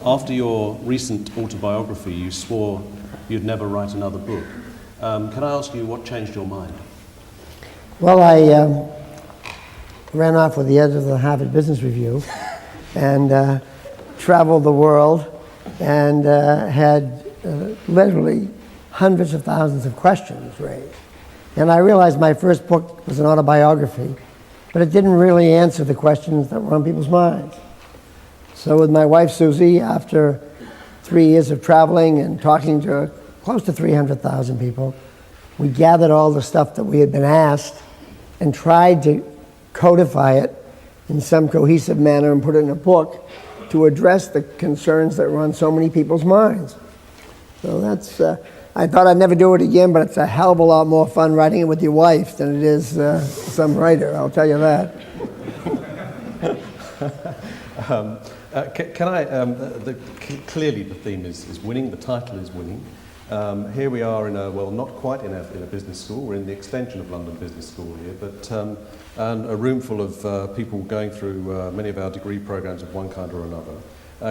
After your recent autobiography, you swore you'd never write another book. Can I ask you what changed your mind? Well, I ran off with the editor of the Harvard Business Review and traveled the world and had literally hundreds of thousands of questions raised. And I realized my first book was an autobiography, but it didn't really answer the questions that were on people's minds. So with my wife, Susie, after 3 years of traveling and talking to close to 300,000 people, we gathered all the stuff that we had been asked and tried to codify it in some cohesive manner and put it in a book to address the concerns that were on so many people's minds. So that's, I thought I'd never do it again, but it's a hell of a lot more fun writing it with your wife than it is some writer, I'll tell you that. Clearly the theme is winning, the title is winning. Here we are in not quite in a business school, we're in the extension of London Business School here, but and a room full of people going through many of our degree programs of one kind or another.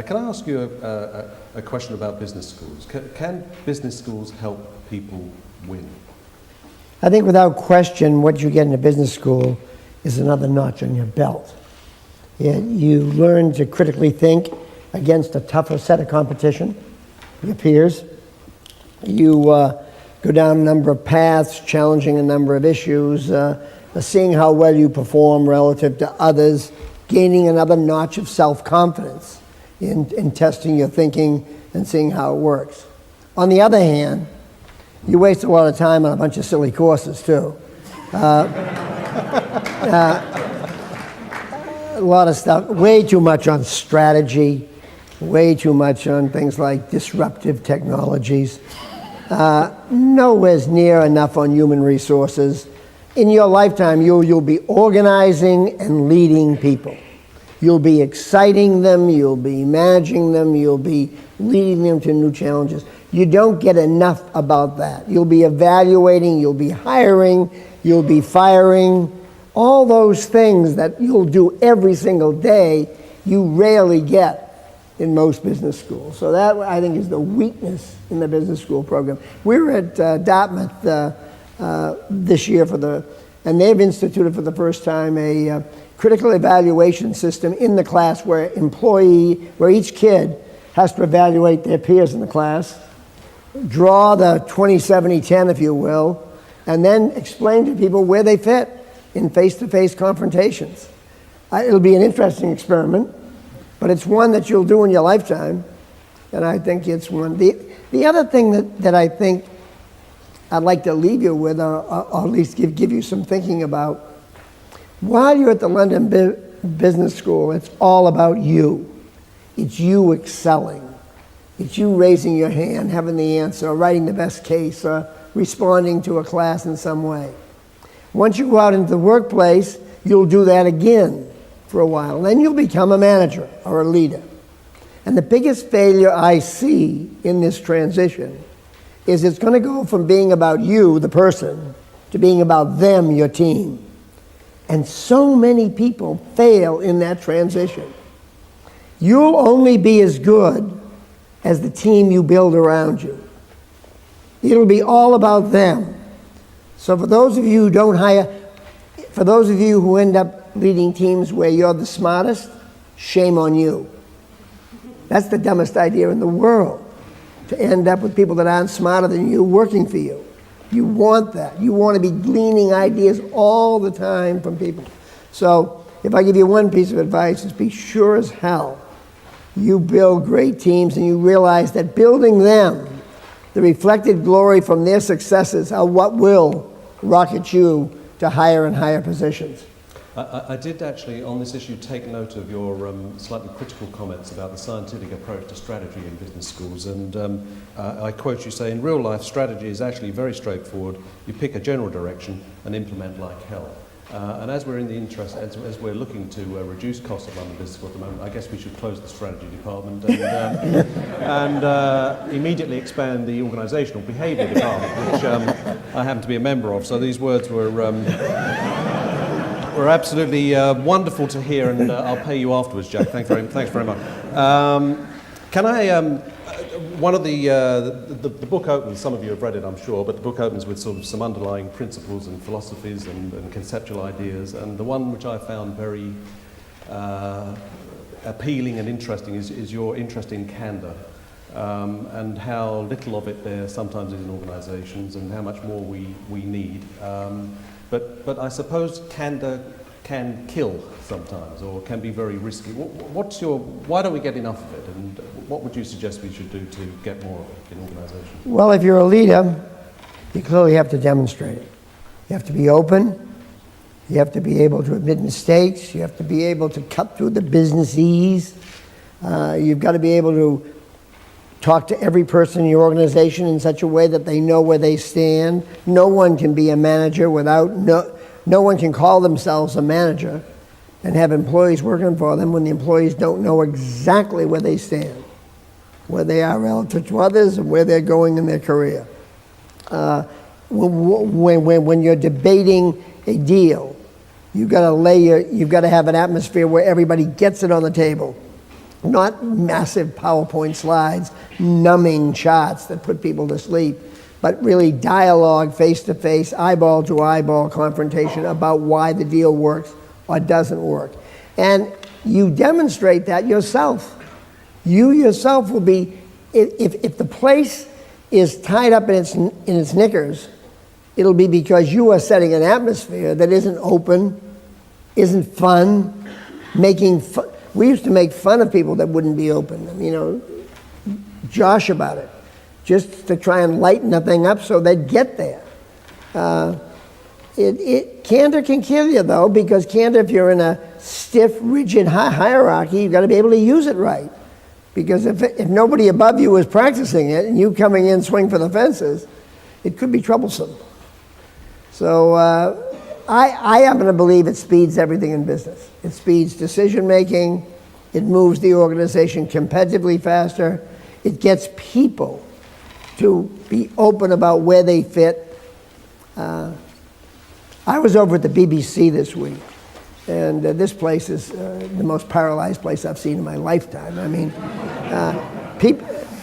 Can I ask you a question about business schools? Can business schools help people win? I think without question, what you get in a business school is another notch on your belt. You learn to critically think against a tougher set of competition, your peers. You go down a number of paths, challenging a number of issues, seeing how well you perform relative to others, gaining another notch of self-confidence in testing your thinking and seeing how it works. On the other hand, you waste a lot of time on a bunch of silly courses too. A lot of stuff, way too much on strategy, way too much on things like disruptive technologies. Nowhere near enough on human resources. In your lifetime, you'll be organizing and leading people. You'll be exciting them, you'll be managing them, you'll be leading them to new challenges. You don't get enough about that. You'll be evaluating, you'll be hiring, you'll be firing. All those things that you'll do every single day, you rarely get in most business schools. So that, I think, is the weakness in the business school program. We were at Dartmouth this year and they've instituted for the first time a critical evaluation system in the class where each kid has to evaluate their peers in the class, draw the 20-70-10, if you will, and then explain to people where they fit in face-to-face confrontations. It'll be an interesting experiment, but it's one that you'll do in your lifetime, and I think it's one. The other thing that I think I'd like to leave you with, or at least give you some thinking about, while you're at the London Business School, it's all about you. It's you excelling. It's you raising your hand, having the answer, or writing the best case, or responding to a class in some way. Once you go out into the workplace, you'll do that again for a while. Then you'll become a manager or a leader. And the biggest failure I see in this transition is it's going to go from being about you, the person, to being about them, your team. And so many people fail in that transition. You'll only be as good as the team you build around you. It'll be all about them. So for those of you who end up leading teams where you're the smartest, shame on you. That's the dumbest idea in the world, to end up with people that aren't smarter than you working for you. You want that. You want to be gleaning ideas all the time from people. So if I give you one piece of advice, is be sure as hell you build great teams and you realize that building them, the reflected glory from their successes, are what will rocket you to higher and higher positions. I did actually, on this issue, take note of your slightly critical comments about the scientific approach to strategy in business schools. And I quote you say, in real life, strategy is actually very straightforward. You pick a general direction and implement like hell. And as we're in the interest, as we're looking to reduce costs at London Business School at the moment, I guess we should close the strategy department and immediately expand the organisational behaviour department, which I happen to be a member of. So these words were absolutely wonderful to hear, and I'll pay you afterwards, Jack. Thanks very much. Can I, one of the book opens, some of you have read it I'm sure, but the book opens with sort of some underlying principles and philosophies and conceptual ideas, and the one which I found very appealing and interesting is your interest in candour, and how little of it there sometimes is in organisations and how much more we need. But I suppose candour can kill sometimes, or can be very risky. Why don't we get enough of it, and what would you suggest we should do to get more of it in organisations? Well, if you're a leader, you clearly have to demonstrate it. You have to be open. You have to be able to admit mistakes. You have to be able to cut through the businessese. You've got to be able to talk to every person in your organization in such a way that they know where they stand. No one can be a manager without, no one can call themselves a manager and have employees working for them when the employees don't know exactly where they stand, where they are relative to others, and where they're going in their career. When you're debating a deal, you've got to have an atmosphere where everybody gets it on the table. Not massive PowerPoint slides, numbing charts that put people to sleep, but really dialogue, face-to-face, eyeball-to-eyeball confrontation about why the deal works or doesn't work. And you demonstrate that yourself. You yourself will be, if the place is tied up in its knickers, it'll be because you are setting an atmosphere that isn't open, isn't fun, making fun. We used to make fun of people that wouldn't be open, josh about it, just to try and lighten the thing up so they'd get there. Candor can kill you, though, because candor, if you're in a stiff, rigid hierarchy, you've got to be able to use it right. Because if nobody above you is practicing it and you coming in swing for the fences, it could be troublesome. So I happen to believe it speeds everything in business. It speeds decision-making. It moves the organization competitively faster. It gets people to be open about where they fit. I was over at the BBC this week, and this place is the most paralyzed place I've seen in my lifetime. I mean,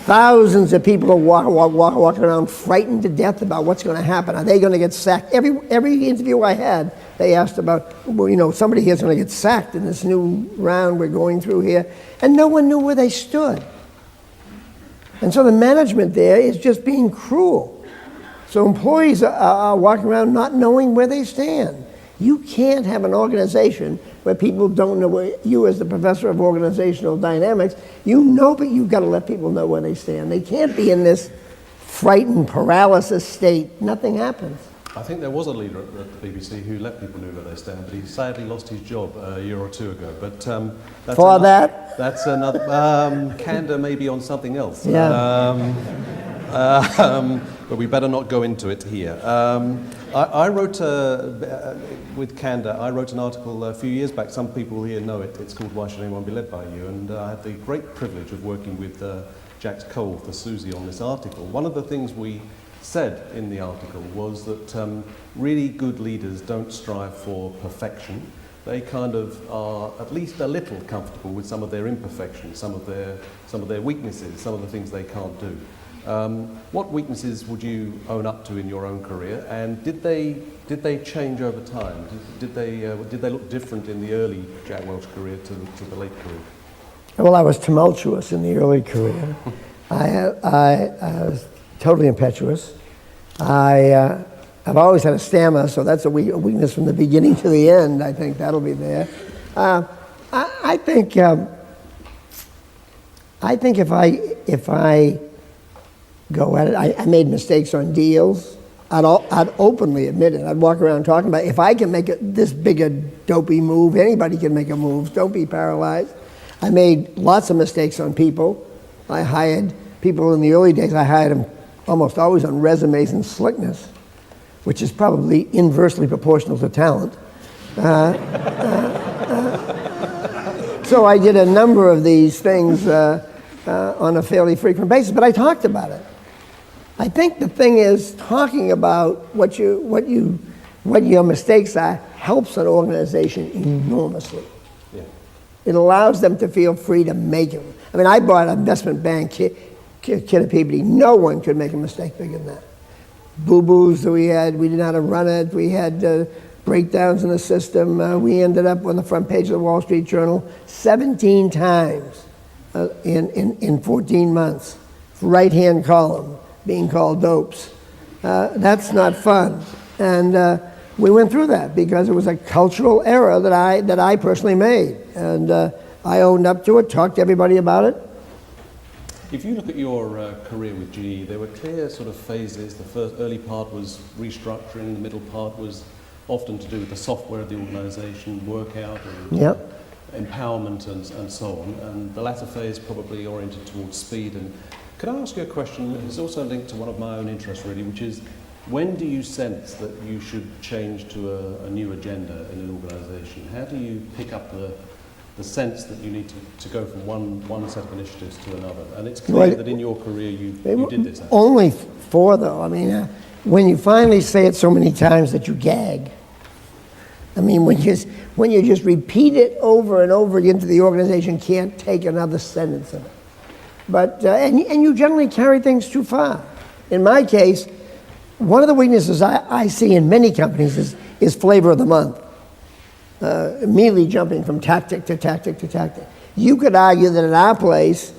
thousands of people are walking around frightened to death about what's going to happen. Are they going to get sacked? Every interview I had, they asked about, somebody here's going to get sacked in this new round we're going through here. And no one knew where they stood. And so the management there is just being cruel. So employees are walking around not knowing where they stand. You can't have an organization where people don't know where you, as the professor of organizational dynamics, but you've got to let people know where they stand. They can't be in this frightened paralysis state. Nothing happens. I think there was a leader at the BBC who let people know where they stand, but he sadly lost his job a year or two ago. But that's another candor maybe on something else. Yeah. But we better not go into it here. I wrote, with candor, I wrote an article a few years back. Some people here know it. It's called Why Should Anyone Be Led By You? And I had the great privilege of working with Jack Cole for Susie on this article. One of the things we said in the article was that really good leaders don't strive for perfection. They kind of are at least a little comfortable with some of their imperfections, some of their weaknesses, some of the things they can't do. What weaknesses would you own up to in your own career, and did they change over time? Did they look different in the early Jack Welch career to the late career? Well, I was tumultuous in the early career. I was totally impetuous. I've always had a stammer, so that's a weakness from the beginning to the end. I think that'll be there. I think if I go at it, I made mistakes on deals. I'd openly admit it. I'd walk around talking about it. If I can make this big a dopey move, anybody can make a move. Don't be paralyzed. I made lots of mistakes on people. I hired people in the early days. I hired them almost always on resumes and slickness, which is probably inversely proportional to talent. So I did a number of these things on a fairly frequent basis, but I talked about it. I think the thing is, talking about what your mistakes are helps an organization enormously. Yeah. It allows them to feel free to make them. I mean, I bought an investment bank, Kidder Peabody. No one could make a mistake bigger than that. Boo-boos that we had, we didn't know how to run it, we had breakdowns in the system. We ended up on the front page of the Wall Street Journal 17 times in 14 months. Right-hand column being called dopes. That's not fun. And we went through that because it was a cultural error that I personally made. And I owned up to it, talked to everybody about it. If you look at your career with GE, there were clear sort of phases. The first early part was restructuring, the middle part was often to do with the software of the organisation, workout and empowerment and so on. And the latter phase probably oriented towards speed. And could I ask you a question that is also linked to one of my own interests really, which is when do you sense that you should change to a new agenda in an organisation? How do you pick up the sense that you need to go from one set of initiatives to another? And it's clear that in your career you did this. Only 4 though. I mean, when you finally say it so many times that you gag. I mean, when you just repeat it over and over again to the organization, can't take another sentence of it. But, and you generally carry things too far. In my case, one of the weaknesses I see in many companies is flavor of the month. Immediately jumping from tactic to tactic to tactic. You could argue that in our place,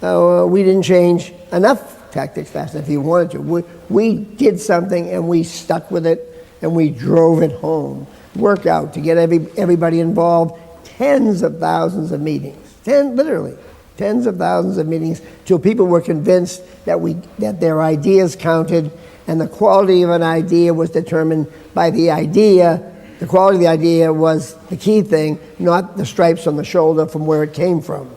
we didn't change enough tactics fast enough if you wanted to. We did something and we stuck with it and we drove it home. Workout to get everybody involved, tens of thousands of meetings, literally tens of thousands of meetings till people were convinced that their ideas counted and the quality of an idea was determined by the idea. The quality of the idea was the key thing, not the stripes on the shoulder from where it came from.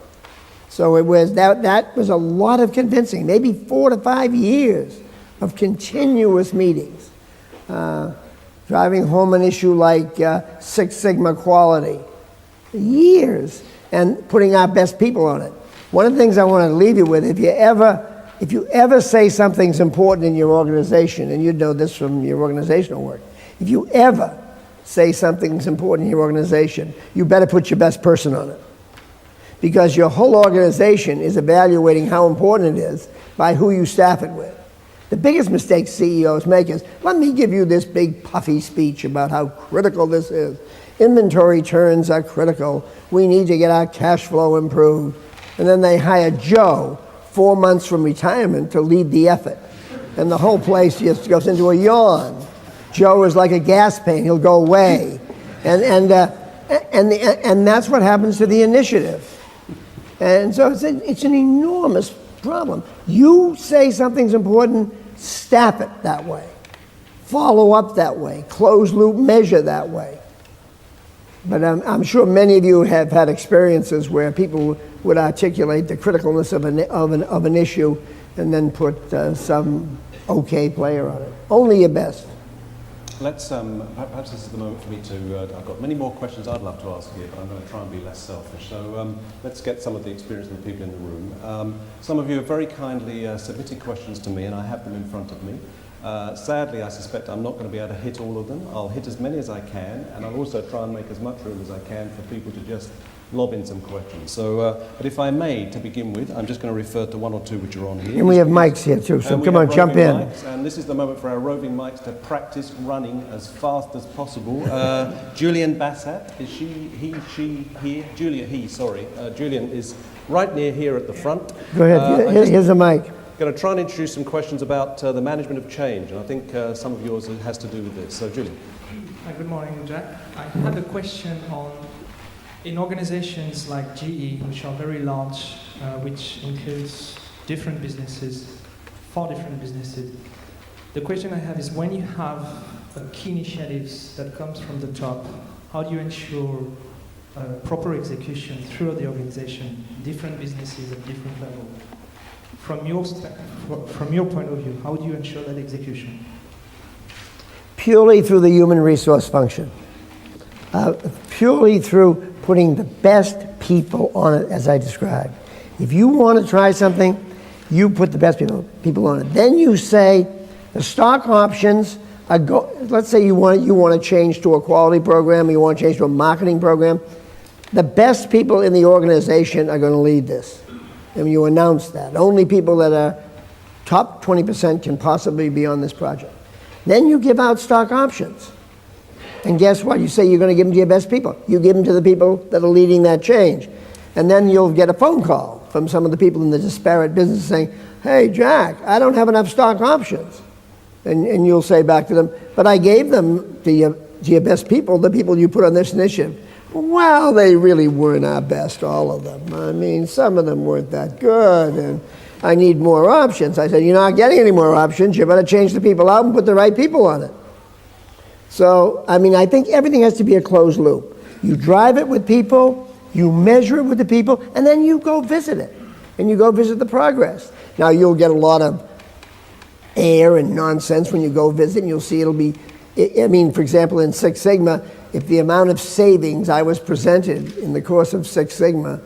So it was that was a lot of convincing, maybe 4 to 5 years of continuous meetings. Driving home an issue like Six Sigma quality, years, and putting our best people on it. One of the things I want to leave you with, if you ever say something's important in your organization, and you know this from your organizational work, if you ever say something's important in your organization, you better put your best person on it. Because your whole organization is evaluating how important it is by who you staff it with. The biggest mistake CEOs make is, let me give you this big puffy speech about how critical this is. Inventory turns are critical. We need to get our cash flow improved. And then they hire Joe 4 months from retirement to lead the effort. And the whole place just goes into a yawn. Joe is like a gas pain, he'll go away. And that's what happens to the initiative. And so it's an enormous problem. You say something's important, staff it that way. Follow up that way. Closed loop measure that way. But I'm sure many of you have had experiences where people would articulate the criticalness of an issue and then put some okay player on it. Only your best. Let's, perhaps this is the moment for me to, I've got many more questions I'd love to ask here, but I'm going to try and be less selfish. So let's get some of the experience of the people in the room. Some of you have very kindly submitted questions to me, and I have them in front of me. Sadly, I suspect I'm not going to be able to hit all of them. I'll hit as many as I can, and I'll also try and make as much room as I can for people to just lob in some questions. So, but if I may, to begin with, I'm just going to refer to 1 or 2 which are on here. And we have mics here too, so come on, jump in. Mics, and this is the moment for our roving mics to practice running as fast as possible. Julian Bassat, is she here? Julian is right near here at the front. Go ahead, here's a mic. Going to try and introduce some questions about the management of change, and I think some of yours has to do with this. So, Julian. Good morning, Jack. I have a question on, in organizations like GE, which are very large, which includes different businesses, 4 different businesses, the question I have is when you have key initiatives that comes from the top, how do you ensure proper execution throughout the organization, different businesses at different levels? From your point of view, how do you ensure that execution? Purely through the human resource function. Purely through putting the best people on it, as I described. If you want to try something, you put the best people on it. Then you say, the stock options, let's say you want to change to a quality program, you want to change to a marketing program. The best people in the organization are going to lead this. and you announce that. Only people that are top 20% can possibly be on this project. Then you give out stock options. And guess what? You say you're going to give them to your best people. You give them to the people that are leading that change. And then you'll get a phone call from some of the people in the disparate business saying, hey, Jack, I don't have enough stock options. And you'll say back to them, but I gave them to your best people, the people you put on this initiative. Well, they really weren't our best, all of them. I mean, some of them weren't that good, and I need more options. I said, you're not getting any more options. You better change the people out and put the right people on it. So, I mean, I think everything has to be a closed loop. You drive it with people, you measure it with the people, and then you go visit it. And you go visit the progress. Now, you'll get a lot of air and nonsense when you go visit, and you'll see it'll be, I mean, for example, in Six Sigma, if the amount of savings I was presented in the course of Six Sigma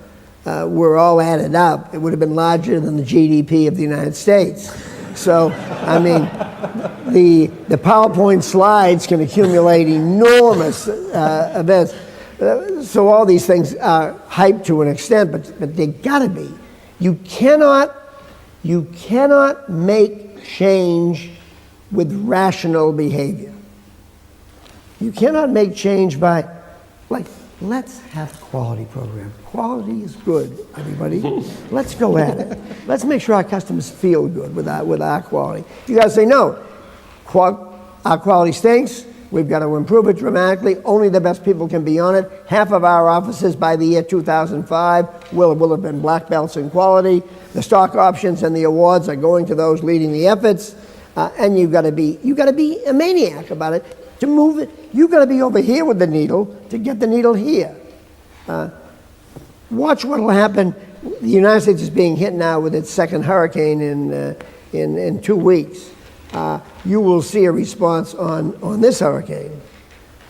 were all added up, it would have been larger than the GDP of the United States. So, I mean, the PowerPoint slides can accumulate enormous events. So all these things are hyped to an extent, but they gotta be. You cannot make change with rational behavior. You cannot make change by, like, let's have a quality program. Quality is good, everybody. Let's go at it. Let's make sure our customers feel good with our quality. You gotta say, no, our quality stinks. We've got to improve it dramatically. Only the best people can be on it. Half of our offices by the year 2005 will have been black belts in quality. The stock options and the awards are going to those leading the efforts. And you got to be a maniac about it to move it. You got to be over here with the needle to get the needle here. Watch what will happen. The United States is being hit now with its second hurricane in 2 weeks. You will see a response on this hurricane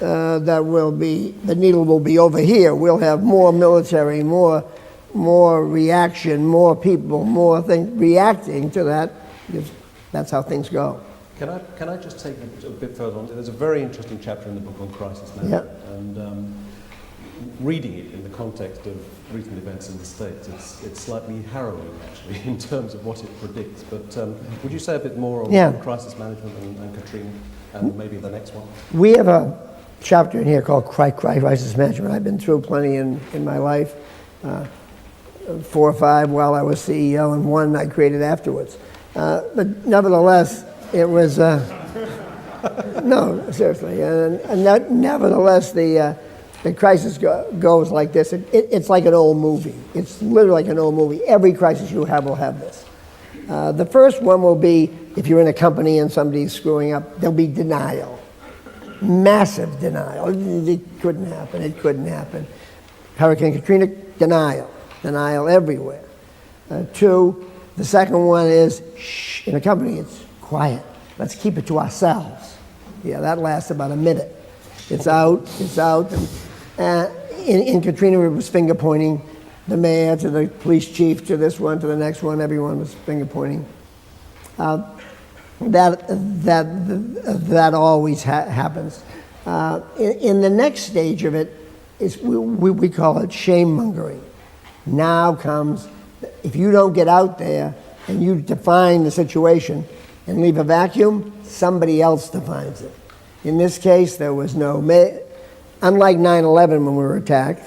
that will be, the needle will be over here. We'll have more military, more reaction, more people, more things reacting to that. That's how things go. Can I just take a bit further on? There's a very interesting chapter in the book on crisis management. Yeah. And reading it in the context of recent events in the States, it's slightly harrowing, actually, in terms of what it predicts. But would you say a bit more on crisis management and Katrina, and maybe the next one? We have a chapter in here called Crisis Management. I've been through plenty in my life, 4 or 5 while I was CEO, and 1 I created afterwards. But nevertheless, it was... no, seriously. Nevertheless, the crisis goes like this. It's like an old movie. It's literally like an old movie. Every crisis you have will have this. The first one will be, if you're in a company and somebody's screwing up, there'll be denial. Massive denial. It couldn't happen. It couldn't happen. Hurricane Katrina, denial. Denial everywhere. 2, the second one is, shh, in a company, it's quiet. Let's keep it to ourselves. Yeah, that lasts about a minute. It's out. In Katrina, it was finger pointing. The mayor to the police chief, to this one, to the next one, everyone was finger pointing. That always happens. In the next stage of it, is we call it shame mongering. Now comes, if you don't get out there and you define the situation and leave a vacuum, somebody else defines it. In this case, there was no, unlike 9/11 when we were attacked,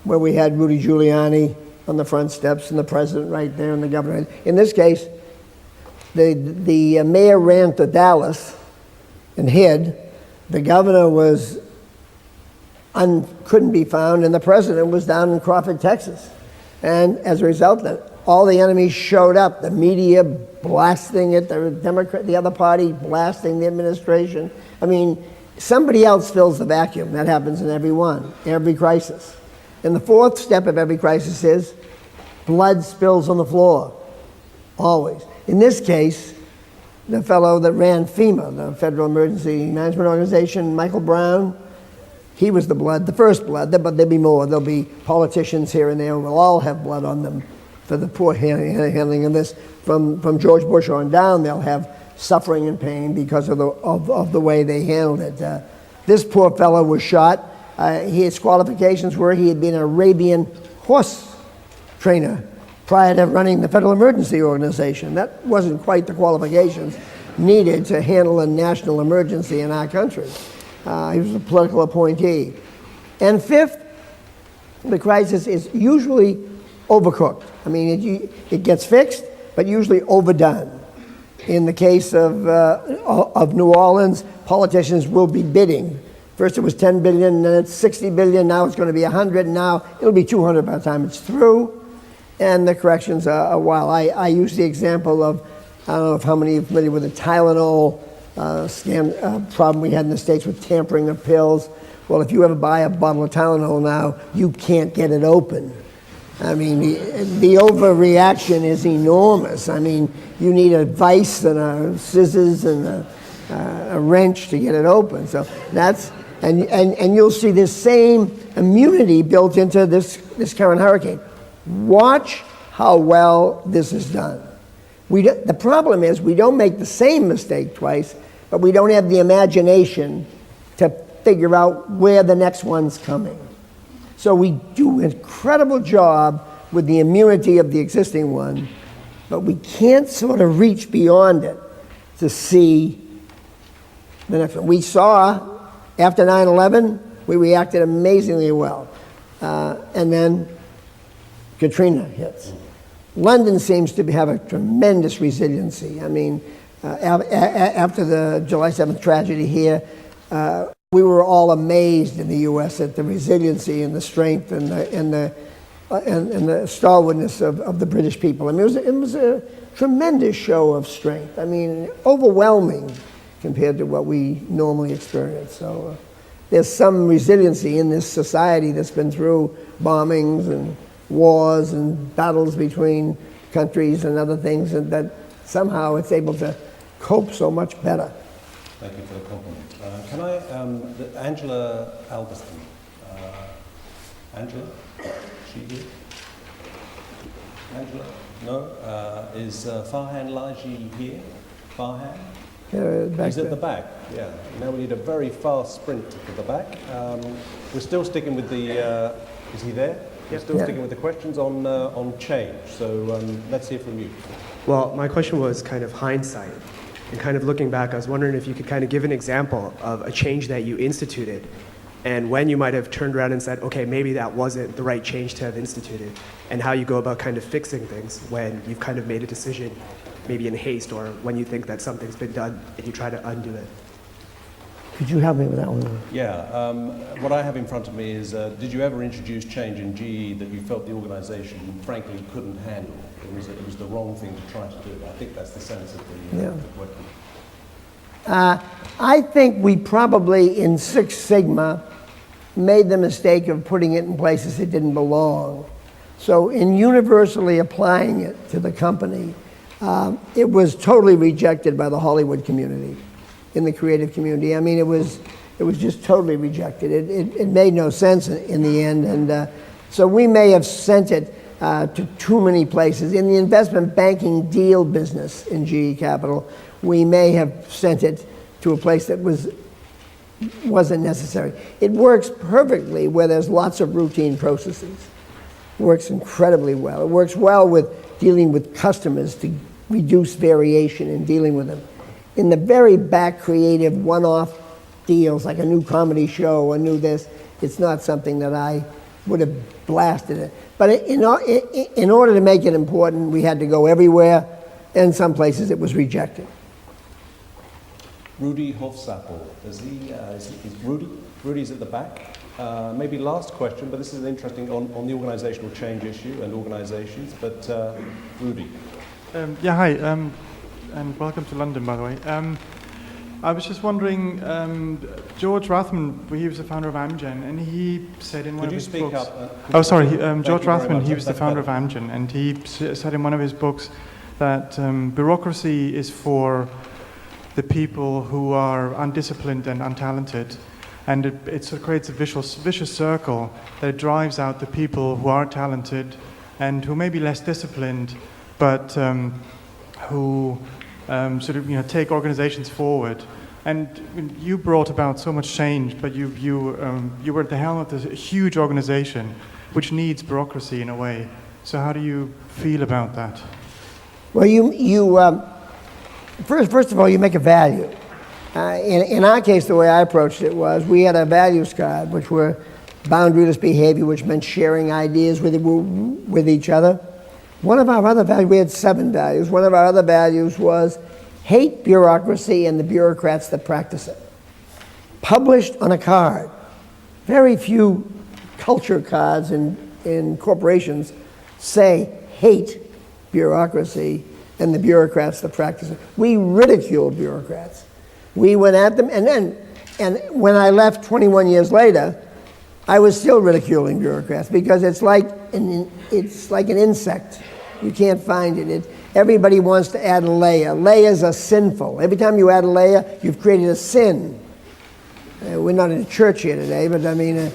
where we had Rudy Giuliani on the front steps and the president right there and the governor. In this case, the mayor ran to Dallas and hid. The governor couldn't be found, and the president was down in Crawford, Texas. And as a result, all the enemies showed up. The media blasting it, the other party blasting the administration. I mean, somebody else fills the vacuum. That happens in every crisis. And the 4th step of every crisis is blood spills on the floor, always. In this case, the fellow that ran FEMA, the Federal Emergency Management Organization, Michael Brown, he was the first blood, but there'll be more. There'll be politicians here and there who will all have blood on them for the poor handling of this. From George Bush on down, they'll have suffering and pain because of the way they handled it. This poor fellow was shot. His qualifications were he had been an Arabian horse trainer prior to running the Federal Emergency Organization. That wasn't quite the qualifications needed to handle a national emergency in our country. He was a political appointee. And fifth, the crisis is usually overcooked. I mean, it gets fixed, but usually overdone. In the case of New Orleans, politicians will be bidding. First it was 10 billion, then it's 60 billion, now it's going to be 100, and now it'll be 200 by the time it's through. And the corrections are a while. I use the example of, I don't know if how many are familiar with the Tylenol problem we had in the States with tampering of pills. Well, if you ever buy a bottle of Tylenol now, you can't get it open. I mean, the overreaction is enormous. I mean, you need a vise and a scissors and a wrench to get it open. So that's, and you'll see this same immunity built into this current hurricane. Watch how well this is done. The problem is we don't make the same mistake twice, but we don't have the imagination to figure out where the next one's coming. So we do an incredible job with the immunity of the existing one, but we can't sort of reach beyond it to see the next one. We saw, after 9/11, we reacted amazingly well. And then Katrina hits. London seems to have a tremendous resiliency. I mean, after the July 7th tragedy here, we were all amazed in the U.S. at the resiliency and the strength and the stalwartness of the British people. I mean, it was a tremendous show of strength. I mean, overwhelming compared to what we normally experience. So there's some resiliency in this society that's been through bombings and wars and battles between countries and other things, and that somehow it's able to cope so much better. Thank you for the compliment. Can I, Angela Alberston. Angela? She here? Angela? No? Is Farhan Laji here? Farhan? He's at the back, yeah. Now we need a very fast sprint to the back. We're still sticking with the, is he there? We're still sticking with the questions on change. So let's hear from you. Well, my question was kind of hindsight. And kind of looking back, I was wondering if you could kind of give an example of a change that you instituted and when you might have turned around and said, okay, maybe that wasn't the right change to have instituted, and how you go about kind of fixing things when you've kind of made a decision, maybe in haste, or when you think that something's been done and you try to undo it. Could you help me with that one? Yeah, what I have in front of me is, did you ever introduce change in GE that you felt the organisation, frankly, couldn't handle? It was the wrong thing to try to do. I think that's the sense of the question. I think we probably, in Six Sigma, made the mistake of putting it in places it didn't belong. So in universally applying it to the company, it was totally rejected by the Hollywood community, in the creative community. I mean, it was just totally rejected. It made no sense in the end, and so we may have sent it to too many places. In the investment banking deal business in GE Capital, we may have sent it to a place that wasn't necessary. It works perfectly where there's lots of routine processes. It works incredibly well. It works well with dealing with customers to reduce variation in dealing with them. In the very back creative one-off deals, like a new comedy show, a new this, it's not something that I would have blasted it. But in order to make it important, we had to go everywhere. In some places, it was rejected. Rudy Hofsappel, is Rudy? Rudy's at the back. Maybe last question, but this is interesting on the organisational change issue and organisations. But Rudy. Yeah, hi, and welcome to London, by the way. I was just wondering, George Rathman, he was the founder of Amgen, and he said in one of his books... George Rathman, he was the founder of Amgen, and he said in one of his books that bureaucracy is for the people who are undisciplined and untalented, and it sort of creates a vicious circle that drives out the people who are talented and who may be less disciplined, but who take organizations forward. And you brought about so much change, but you were at the helm of this huge organization, which needs bureaucracy in a way. So how do you feel about that? Well, first of all, you make a value. In our case, the way I approached it was we had a values card, which were boundaryless behavior, which meant sharing ideas with each other. One of our other values, we had 7 values. One of our other values was hate bureaucracy and the bureaucrats that practice it. Published on a card. Very few culture cards in corporations say hate bureaucracy and the bureaucrats that practice it. We ridiculed bureaucrats. We went at them, and when I left 21 years later, I was still ridiculing bureaucrats because it's like an insect. You can't find it. Everybody wants to add a layer. Layers are sinful. Every time you add a layer, you've created a sin. We're not in a church here today, but I mean,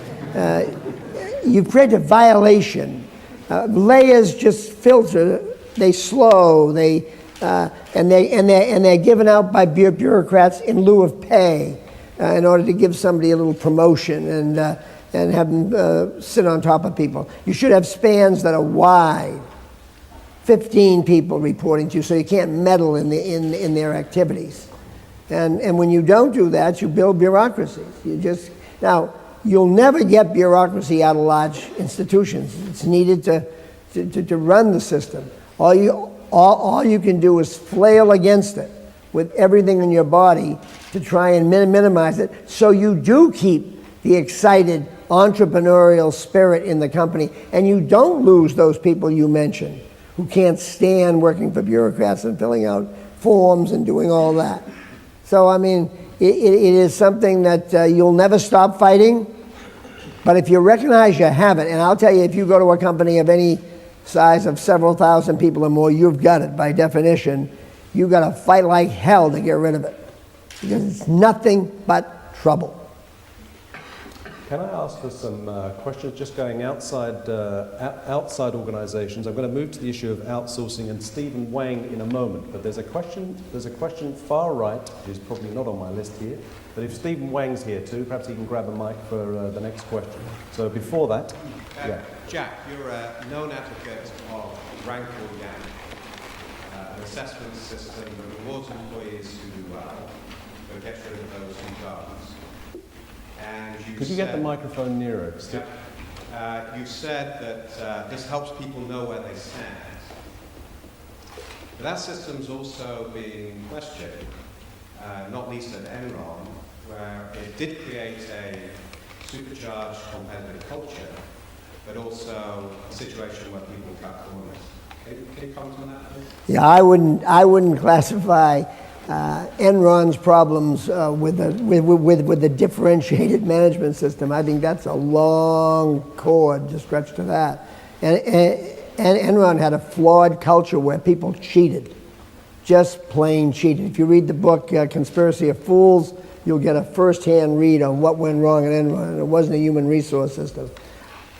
you've created a violation. Layers just filter. They slow. And they're given out by bureaucrats in lieu of pay in order to give somebody a little promotion and have them sit on top of people. You should have spans that are wide. 15 people reporting to you, so you can't meddle in their activities. And when you don't do that, you build bureaucracies. Now, you'll never get bureaucracy out of large institutions. It's needed to run the system. All you can do is flail against it with everything in your body to try and minimize it, so you do keep the excited entrepreneurial spirit in the company, and you don't lose those people you mentioned who can't stand working for bureaucrats and filling out forms and doing all that. So, I mean, it is something that you'll never stop fighting, but if you recognize you have it, and I'll tell you, if you go to a company of any size of several thousand people or more, you've got it by definition. You've got to fight like hell to get rid of it because it's nothing but trouble. Can I ask for some questions just going outside organisations? I'm going to move to the issue of outsourcing and Stephen Wang in a moment, but there's a question far right, who's probably not on my list here, but if Stephen Wang's here too, perhaps he can grab a mic for the next question. So before that, yeah. Jack, you're a known advocate of rank or gap, an assessment system that rewards employees who do well, but gets rid of those who don't. And Could you get the microphone nearer? You said that this helps people know where they stand. But that system's also being questioned, not least at Enron, where it did create a supercharged competitive culture, but also a situation where people cut corners. Can you comment on that, please? Yeah, I wouldn't classify Enron's problems with the differentiated management system. I think that's a long cord to stretch to that. And Enron had a flawed culture where people cheated, just plain cheated. If you read the book Conspiracy of Fools, you'll get a first-hand read on what went wrong at Enron. And it wasn't a human resource system.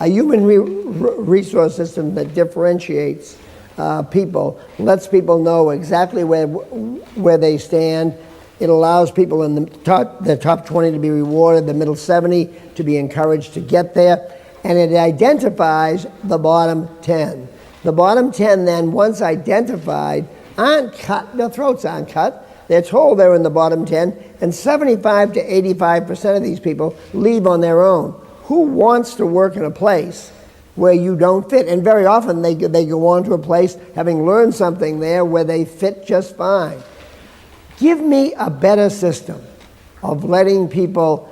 A human resource system that differentiates people, lets people know exactly where they stand. It allows people in the top 20 to be rewarded, the middle 70 to be encouraged to get there, and it identifies the bottom 10. The bottom 10 then, once identified, aren't cut, their throats aren't cut. They're told they're in the bottom 10, and 75 to 85% of these people leave on their own. Who wants to work in a place where you don't fit? And very often they go on to a place having learned something there where they fit just fine. Give me a better system of letting people,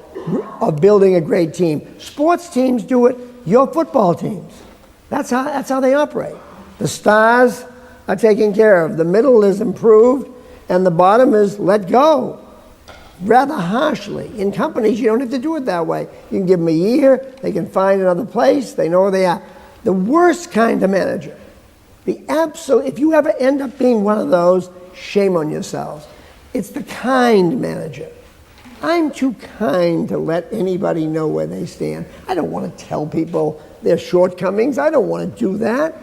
of building a great team. Sports teams do it, your football teams. That's how they operate. The stars are taken care of, the middle is improved, and the bottom is let go. Rather harshly. In companies, you don't have to do it that way. You can give them a year, they can find another place, they know where they are. The worst kind of manager, if you ever end up being one of those, shame on yourselves. It's the kind manager. I'm too kind to let anybody know where they stand. I don't want to tell people their shortcomings. I don't want to do that.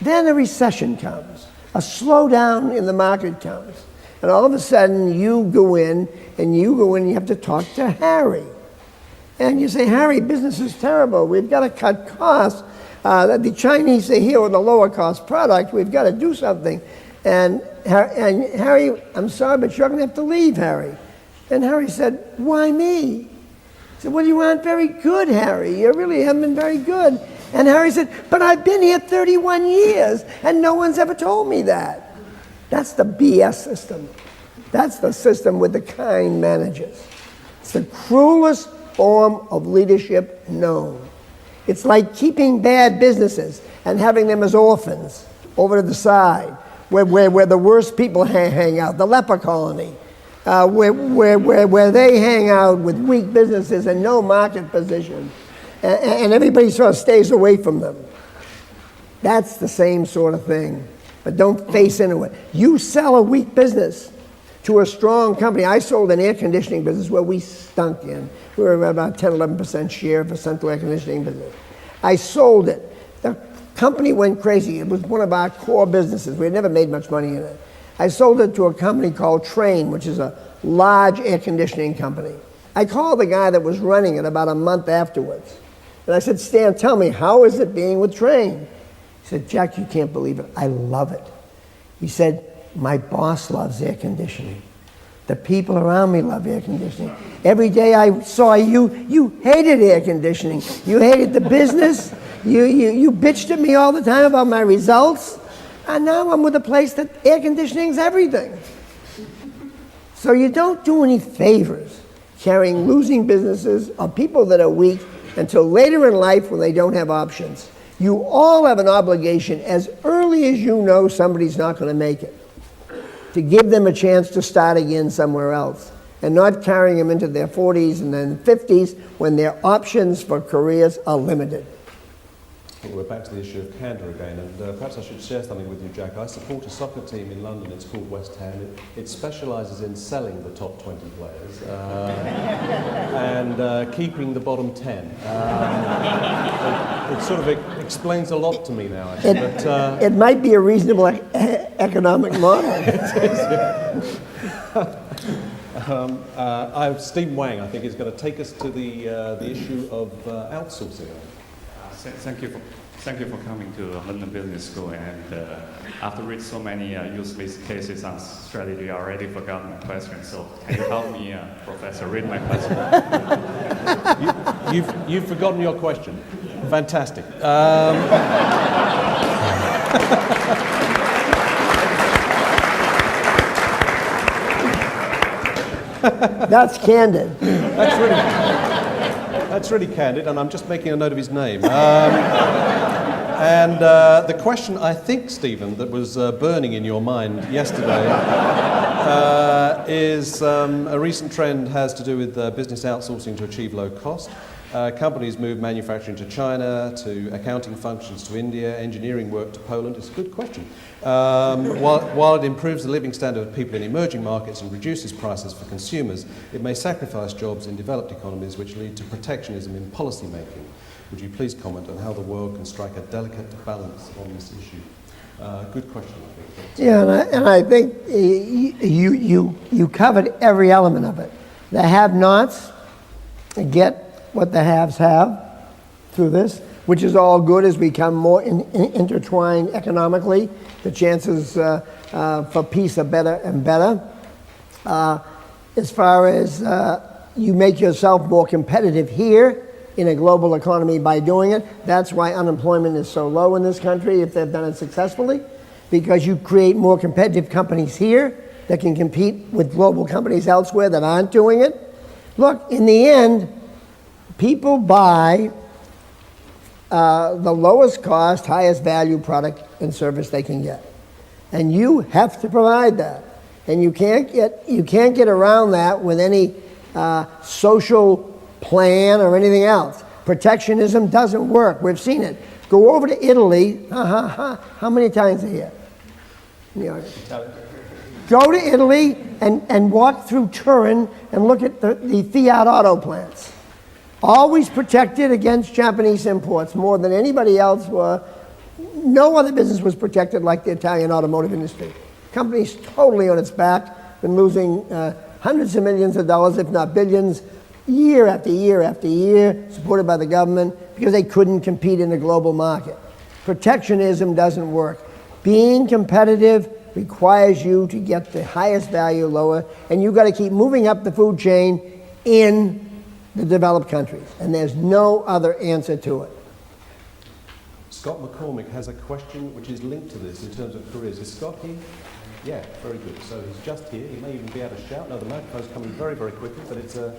Then a recession comes. A slowdown in the market comes. And all of a sudden, you go in, and you have to talk to Harry. And you say, Harry, business is terrible. We've got to cut costs. The Chinese are here with a lower cost product. We've got to do something. And Harry, I'm sorry, but you're going to have to leave, Harry. And Harry said, why me? He said, well, you aren't very good, Harry. You really haven't been very good. And Harry said, but I've been here 31 years, and no one's ever told me that. That's the BS system. That's the system with the kind managers. It's the cruelest form of leadership known. It's like keeping bad businesses and having them as orphans over to the side, where the worst people hang out, the leper colony, where they hang out with weak businesses and no market position, and everybody sort of stays away from them. That's the same sort of thing, but don't face into it. You sell a weak business to a strong company. I sold an air conditioning business where we stunk in. We were about 10, 11% share of a central air conditioning business. I sold it. The company went crazy. It was one of our core businesses. We had never made much money in it. I sold it to a company called Train, which is a large air conditioning company. I called the guy that was running it about a month afterwards. And I said, Stan, tell me, how is it being with Train? He said, Jack, you can't believe it. I love it. He said, my boss loves air conditioning. The people around me love air conditioning. Every day I saw you, you hated air conditioning. You hated the business. You bitched at me all the time about my results. And now I'm with a place that air conditioning is everything. So you don't do any favors carrying losing businesses or people that are weak until later in life when they don't have options. You all have an obligation as early as you know somebody's not going to make it, to give them a chance to start again somewhere else, and not carrying them into their 40s and then 50s when their options for careers are limited. We're back to the issue of candour again, and perhaps I should share something with you, Jack. I support a soccer team in London. It's called West Ham. It specialises in selling the top 20 players and keeping the bottom 10. It sort of explains a lot to me now, actually. It might be a reasonable economic model. Steve Wang, I think, is going to take us to the issue of outsourcing. Thank you for coming to London Business School. And after reading so many useless cases on strategy, I already forgot my question. So can you help me, Professor, read my question? You've forgotten your question. Fantastic. That's candid. That's really candid, and I'm just making a note of his name. The question, I think, Stephen, that was burning in your mind yesterday is a recent trend has to do with business outsourcing to achieve low cost. Companies move manufacturing to China, to accounting functions to India, engineering work to Poland. It's a good question. While it improves the living standard of people in emerging markets and reduces prices for consumers, it may sacrifice jobs in developed economies, which lead to protectionism in policy making. Would you please comment on how the world can strike a delicate balance on this issue? Good question, I think. Yeah, and I think you covered every element of it. The have-nots get what the haves have through this, which is all good as we become more intertwined economically. The chances for peace are better and better. As far as you make yourself more competitive here in a global economy by doing it, that's why unemployment is so low in this country if they've done it successfully, because you create more competitive companies here that can compete with global companies elsewhere that aren't doing it. Look, in the end, people buy the lowest cost, highest value product and service they can get. And you have to provide that. And you can't get around that with any social plan or anything else. Protectionism doesn't work. We've seen it. Go over to Italy. How many times a year? Go to Italy and walk through Turin and look at the Fiat auto plants. Always protected against Japanese imports more than anybody else were. No other business was protected like the Italian automotive industry. Company's totally on its back, been losing hundreds of millions of dollars, if not billions, year after year after year, supported by the government because they couldn't compete in the global market. Protectionism doesn't work. Being competitive requires you to get the highest value lower, and you've got to keep moving up the food chain in the developed countries, and there's no other answer to it. Scott McCormick has a question which is linked to this in terms of careers. Is Scott here? Yeah, very good. So he's just here. He may even be able to shout. No, the microphone's coming very, very quickly, but it's a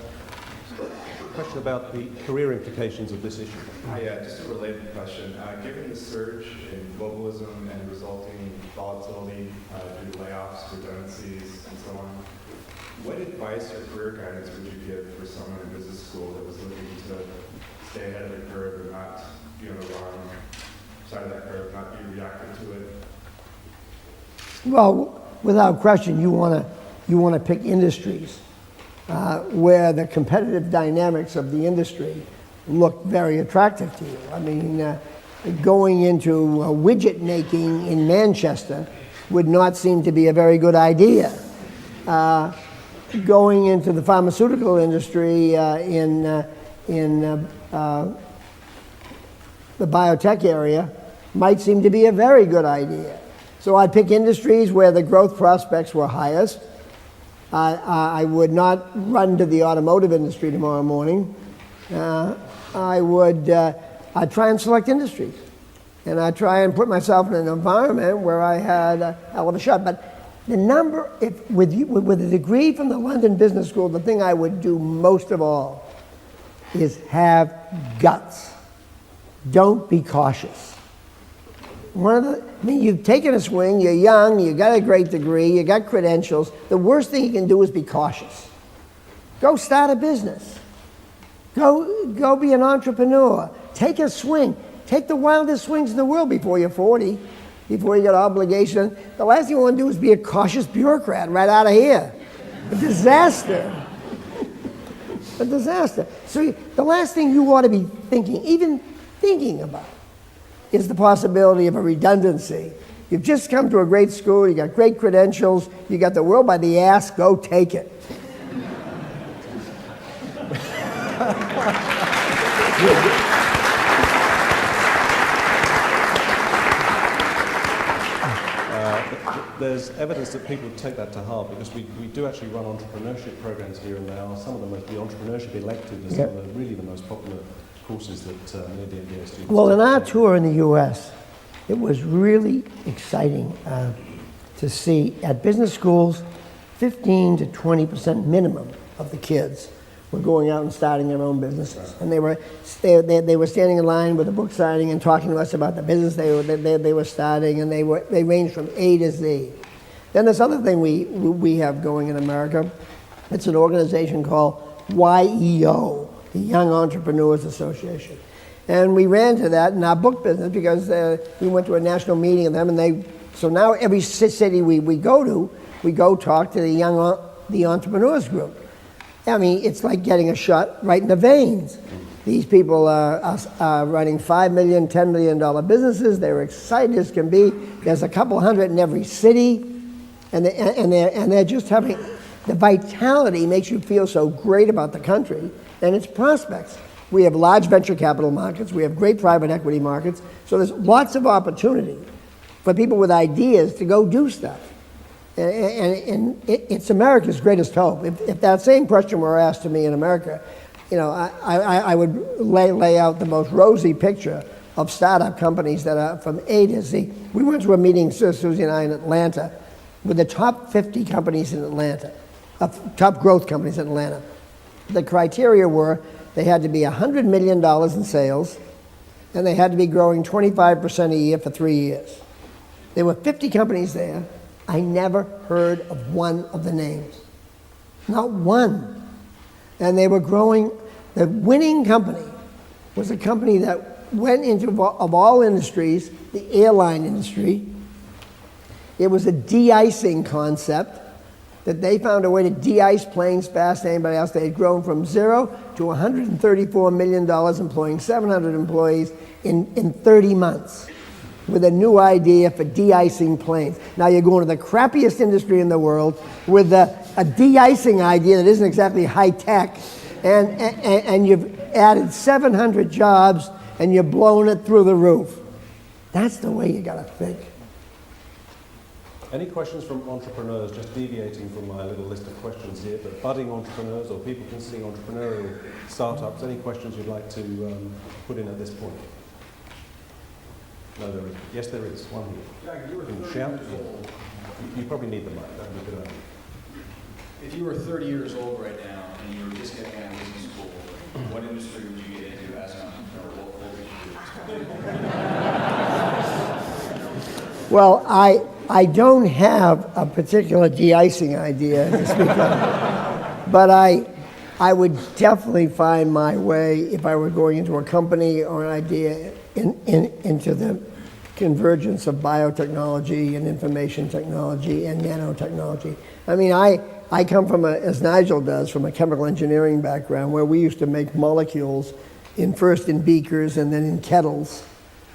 question about the career implications of this issue. Hi, just a related question. Given the surge in globalism and resulting volatility due to layoffs, redundancies, and so on, what advice or career guidance would you give for someone in business school that was looking to stay ahead of the curve and not be on the wrong side of that curve, not be reactive to it? Well, without question, you want to pick industries where the competitive dynamics of the industry look very attractive to you. I mean, going into widget making in Manchester would not seem to be a very good idea. Going into the pharmaceutical industry in the biotech area might seem to be a very good idea. So I'd pick industries where the growth prospects were highest. I would not run to the automotive industry tomorrow morning. I'd try and select industries. And I'd try and put myself in an environment where I had a hell of a shot. But the number, with a degree from the London Business School, the thing I would do most of all is have guts. Don't be cautious. You've taken a swing, you're young, you got a great degree, you got credentials. The worst thing you can do is be cautious. Go start a business. Go be an entrepreneur. Take a swing. Take the wildest swings in the world before you're 40, before you got obligation. The last thing you want to do is be a cautious bureaucrat right out of here. A disaster. A disaster. So the last thing you ought to be thinking, even thinking about, is the possibility of a redundancy. You've just come to a great school, you got great credentials, you got the world by the ass, go take it. There's evidence that people take that to heart because we do actually run entrepreneurship programs here and now. Some of them, the entrepreneurship elective is some of the most popular courses that many of the MBA students. Well, in our tour in the U.S., it was really exciting to see at business schools, 15 to 20% minimum of the kids were going out and starting their own businesses, and they were standing in line with a book signing and talking to us about the business they were starting, and they ranged from A to Z. Then this other thing we have going in America, it's an organization called YEO, the Young Entrepreneurs Association. And we ran to that in our book business because we went to a national meeting of them, and so now every city we go to, we go talk to the entrepreneurs group. I mean, it's like getting a shot right in the veins. These people are running $5 million, $10 million businesses. They're excited as can be. There's a couple hundred in every city, and they're just having the vitality makes you feel so great about the country and its prospects. We have large venture capital markets. We have great private equity markets. So there's lots of opportunity for people with ideas to go do stuff. And it's America's greatest hope. If that same question were asked to me in America, I would lay out the most rosy picture of startup companies that are from A to Z. We went to a meeting, Susie and I, in Atlanta, with the top 50 companies in Atlanta, top growth companies in Atlanta. The criteria were they had to be $100 million in sales, and they had to be growing 25% a year for 3 years. There were 50 companies there. I never heard of one of the names. Not one. And they were growing. The winning company was a company that went into, of all industries, the airline industry. It was a de-icing concept that they found a way to de-ice planes faster than anybody else. They had grown from 0 to $134 million, employing 700 employees in 30 months. With a new idea for de-icing planes. Now you're going to the crappiest industry in the world with a de-icing idea that isn't exactly high tech, and you've added 700 jobs, and you're blowing it through the roof. That's the way you got to think. Any questions from entrepreneurs, just deviating from my little list of questions here, but budding entrepreneurs or people considering entrepreneurial startups, any questions you'd like to put in at this point? No, there is. Yes, there is. One here. Yeah, you were Can 30 shout? years old. You probably need the mic. That'd be a good idea. If you were 30 years old right now and you were just getting out of business school, what industry would you get into as an entrepreneur? What would you do? Well, I don't have a particular de-icing idea to speak of, but I would definitely find my way, if I were going into a company or an idea, into the convergence of biotechnology and information technology and nanotechnology. I mean, I come from, as Nigel does, from a chemical engineering background where we used to make molecules first in beakers and then in kettles.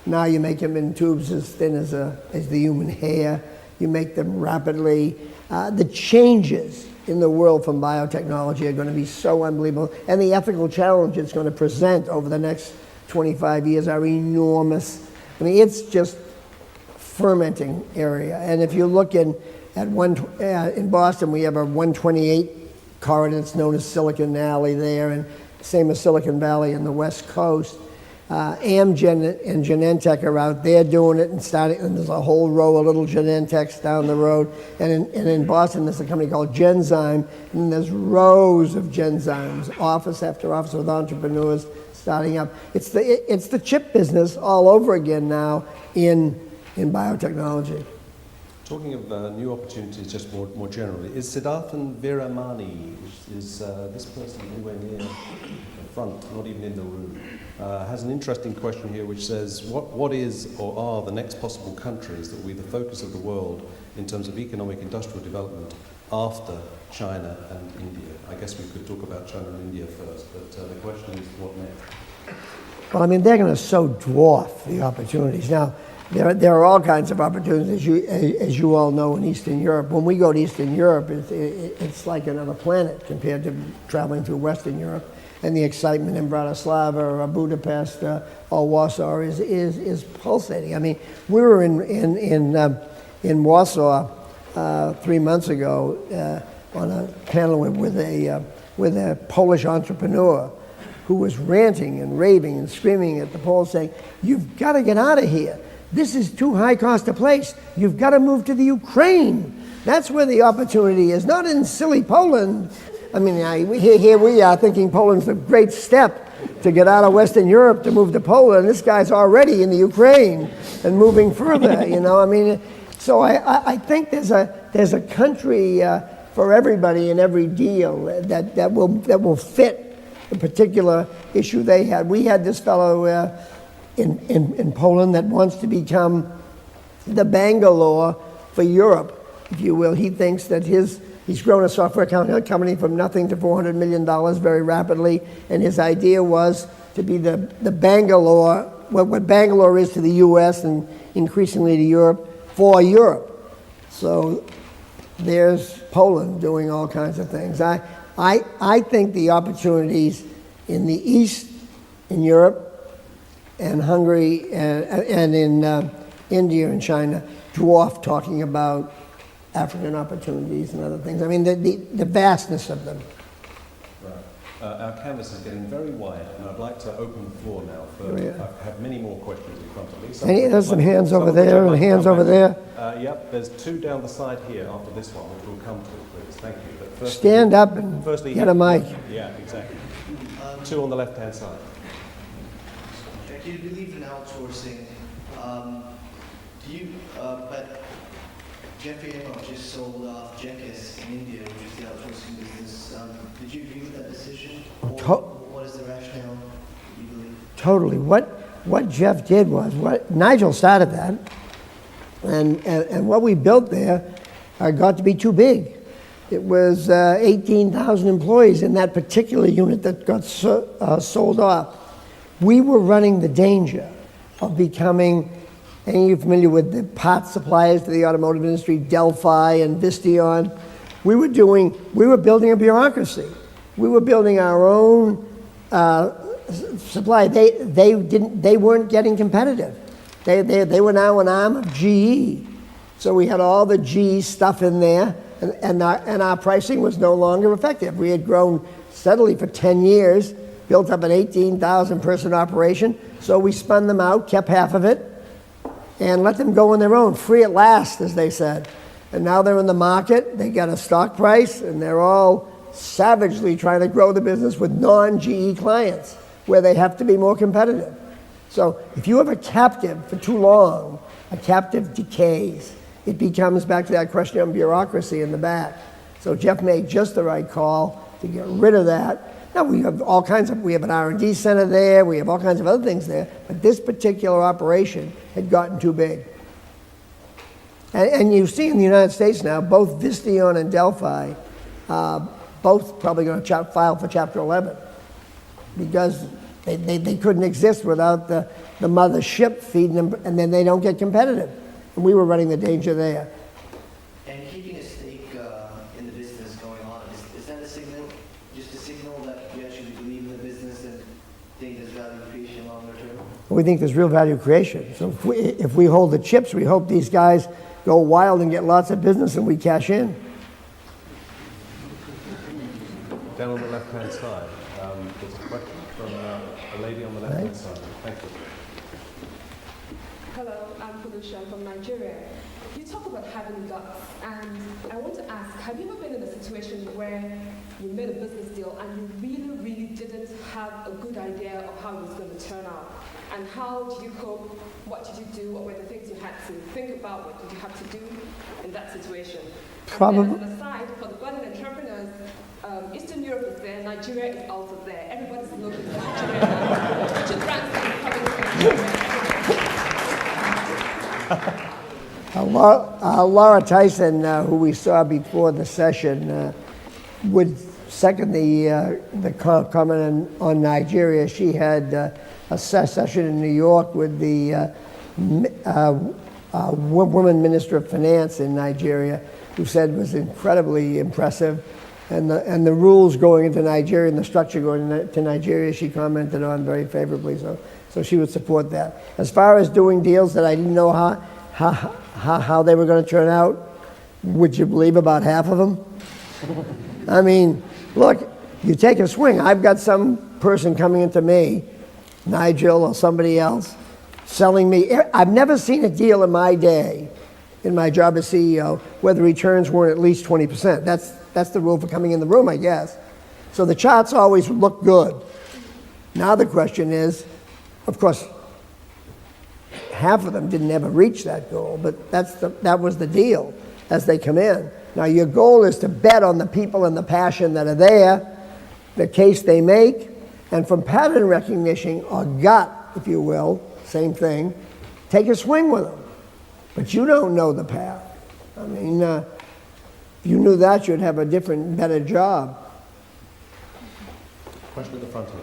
Now you make them in tubes as thin as the human hair. You make them rapidly. The changes in the world from biotechnology are going to be so unbelievable. And the ethical challenge it's going to present over the next 25 years are enormous. I mean, it's just fermenting area. And if you look in Boston, we have a 128 corridor that's known as Silicon Alley there, and same as Silicon Valley in the West Coast. Amgen and Genentech are out there doing it and there's a whole row of little Genentechs down the road. And in Boston, there's a company called Genzyme, and there's rows of Genzymes, office after office with entrepreneurs starting up. It's the chip business all over again now in biotechnology. Talking of new opportunities, just more generally, is Siddharthan Viramani, is this person anywhere near the front, not even in the room, has an interesting question here which says, what is or are the next possible countries that will be the focus of the world in terms of economic industrial development after China and India? I guess we could talk about China and India first, but the question is, what next? Well, I mean, they're going to so dwarf the opportunities. Now, there are all kinds of opportunities, as you all know, in Eastern Europe. When we go to Eastern Europe, it's like another planet compared to traveling through Western Europe. And the excitement in Bratislava or Budapest or Warsaw is pulsating. I mean, we were in Warsaw 3 months ago on a panel with a Polish entrepreneur who was ranting and raving and screaming at the Poles, saying, "You've got to get out of here. This is too high cost a place. You've got to move to the Ukraine. That's where the opportunity is, not in silly Poland." I mean, here we are thinking Poland's a great step to get out of Western Europe to move to Poland. This guy's already in the Ukraine and moving further, you know. I mean, so I think there's a country for everybody in every deal that will fit the particular issue they had. We had this fellow in Poland that wants to become the Bangalore for Europe, if you will. He thinks that he's grown a software company from nothing to $400 million very rapidly, and his idea was to be the Bangalore, what Bangalore is to the US and increasingly to Europe, for Europe. So there's Poland doing all kinds of things. I think the opportunities in the East, in Europe, and Hungary, and in India and China, dwarf talking about African opportunities and other things. I mean, the vastness of them. Right. Our canvas is getting very wide, and I'd like to open the floor now. I have many more questions in front of me. There's some hands over there and hands over there. Yep, there's two down the side here after this one, which we'll come to, please. Thank you. But first, Stand up and get a mic. Yeah, exactly. Two on the left-hand side. Do you believe in outsourcing? But Jeffrey Amell just sold off Jekis in India, which is the outsourcing business. Did you agree with that decision? Or what is the rationale, you believe? Totally. What Jeff did was, Nigel started that, and what we built there got to be too big. It was 18,000 employees in that particular unit that got sold off. We were running the danger of becoming, and you're familiar with the parts suppliers to the automotive industry, Delphi and Visteon. We were building a bureaucracy. We were building our own supply, they weren't getting competitive. They were now an arm of GE. So we had all the GE stuff in there, and our pricing was no longer effective. We had grown steadily for 10 years, built up an 18,000 person operation, so we spun them out, kept half of it, and let them go on their own, free at last, as they said. And now they're in the market, they got a stock price, and they're all savagely trying to grow the business with non-GE clients, where they have to be more competitive. So if you have a captive for too long, a captive decays. It becomes back to that question on bureaucracy in the back. So Jeff made just the right call to get rid of that. Now we have all kinds of, we have an R&D center there, we have all kinds of other things there, but this particular operation had gotten too big. And you see in the United States now, both Visteon and Delphi, both probably going to file for Chapter 11 because they couldn't exist without the mothership feeding them, and then they don't get competitive. And we were running the danger there. And keeping a stake in the business going on, is that a signal, just a signal that you actually believe in the business and think there's value creation longer term? We think there's real value creation. So if we hold the chips, we hope these guys go wild and get lots of business and we cash in. Down on the left-hand side, there's a question from a lady on the left-hand side. Thank you. Hello, I'm Felicia from Nigeria. You talk about having guts, and I want to ask, have you ever been in a situation where you made a business deal and you really, really didn't have a good idea of how it was going to turn out? And how did you cope? What did you do? What were the things you had to think about? What did you have to do in that situation? Probably. And then as an aside, for the budding entrepreneurs, Eastern Europe is there, Nigeria is also there. Everybody's looking for Nigeria now. Richard Branson is coming to Nigeria. Laura Tyson, who we saw before the session, would second the comment on Nigeria. She had a session in New York with the woman minister of finance in Nigeria, who said was incredibly impressive. And the rules going into Nigeria and the structure going into Nigeria, she commented on very favorably. So she would support that. As far as doing deals that I didn't know how they were going to turn out, would you believe about half of them? I mean, look, you take a swing. I've got some person coming into me, Nigel or somebody else, selling me. I've never seen a deal in my day, in my job as CEO, where the returns weren't at least 20%. That's the rule for coming in the room, I guess. So the charts always look good. Now the question is, of course, half of them didn't ever reach that goal, but that was the deal as they come in. Now your goal is to bet on the people and the passion that are there, the case they make, and from pattern recognition, or gut, if you will, same thing, take a swing with them. But you don't know the path. I mean, if you knew that, you'd have a different, better job. Question at the front here.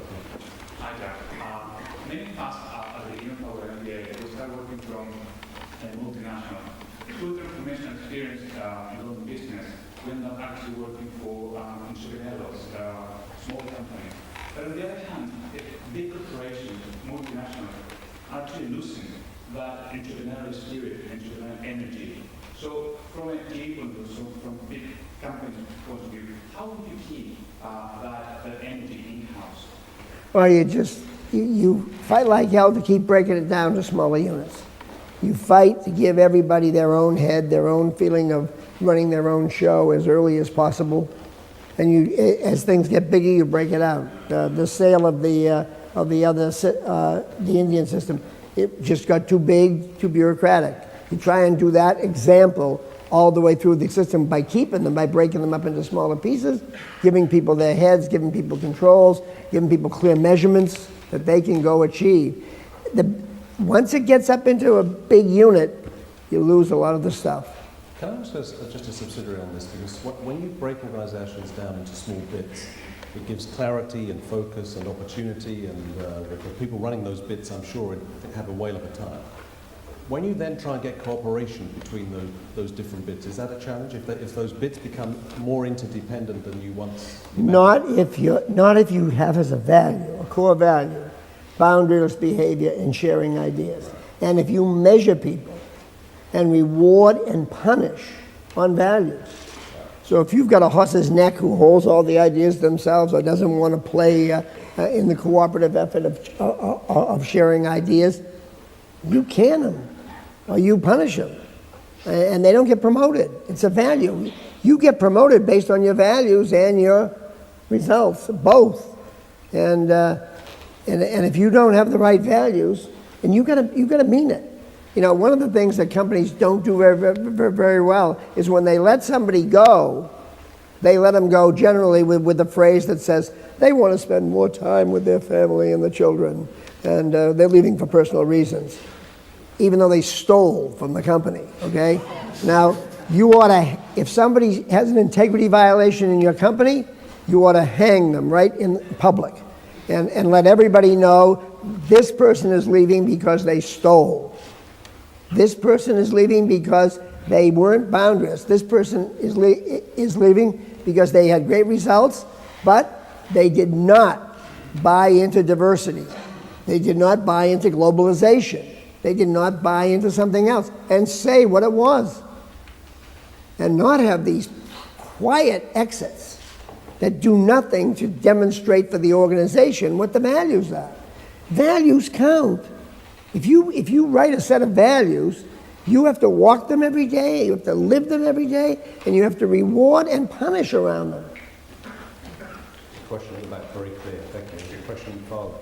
Hi, Jack. Many of us at the beginning of our MBA, we start working from a multinational. Through the information experience in the business, we end up actually working for entrepreneurs, small companies. But on the other hand, big corporations, multinationals, are actually losing that entrepreneurial spirit, entrepreneurial energy. So from a GE point of view, from big companies' point of view, how would you keep that energy in-house? Well, you fight like hell to keep breaking it down to smaller units. You fight to give everybody their own head, their own feeling of running their own show as early as possible. And as things get bigger, you break it out. The sale of the Indian system, it just got too big, too bureaucratic. You try and do that example all the way through the system by keeping them, by breaking them up into smaller pieces, giving people their heads, giving people controls, giving people clear measurements that they can go achieve. Once it gets up into a big unit, you lose a lot of the stuff. Can I ask just a subsidiary on this? Because when you break organizations down into small bits, it gives clarity and focus and opportunity, and the people running those bits, I'm sure, have a whale of a time. when you then try and get cooperation between those different bits, is that a challenge? If those bits become more interdependent than you once imagined? Not if you have as a value, a core value, boundaryless behavior and sharing ideas. And if you measure people and reward and punish on values. So if you've got a horse's neck who holds all the ideas themselves or doesn't want to play in the cooperative effort of sharing ideas, you can them or you punish them. And they don't get promoted. It's a value. You get promoted based on your values and your results, both. And if you don't have the right values, and you gotta mean it. You know, one of the things that companies don't do very well is when they let somebody go, they let them go generally with the phrase that says they want to spend more time with their family and the children, and they're leaving for personal reasons, even though they stole from the company, okay? Now, you ought to, if somebody has an integrity violation in your company, you ought to hang them right in public and let everybody know this person is leaving because they stole. This person is leaving because they weren't boundaryless. This person is leaving because they had great results, but they did not buy into diversity. They did not buy into globalization. They did not buy into something else and say what it was. And not have these quiet exits that do nothing to demonstrate for the organization what the values are. Values count. If you write a set of values, you have to walk them every day, you have to live them every day, and you have to reward and punish around them. Question in the back, very clear. Thank you. Question, Carl.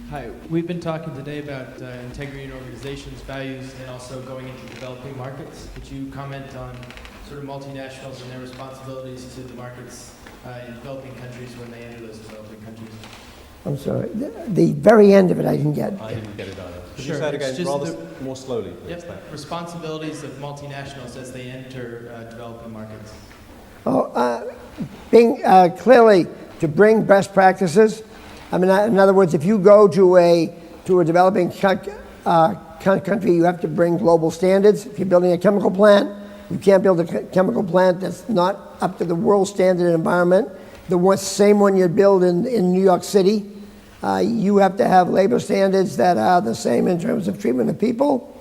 Hi, we've been talking today about integrity in organizations, values, and also going into developing markets. Could you comment on sort of multinationals and their responsibilities to the markets in developing countries when they enter those developing countries? I'm sorry, the very end of it I didn't get. I didn't get it either. Could Sure, you say it it's again, just rather more slowly, please? Yep, responsibilities of multinationals as they enter developing markets. Being clearly to bring best practices. I mean, in other words, if you go to a developing country, you have to bring global standards. If you're building a chemical plant, you can't build a chemical plant that's not up to the world standard environment. The same one you'd build in New York City. You have to have labor standards that are the same in terms of treatment of people.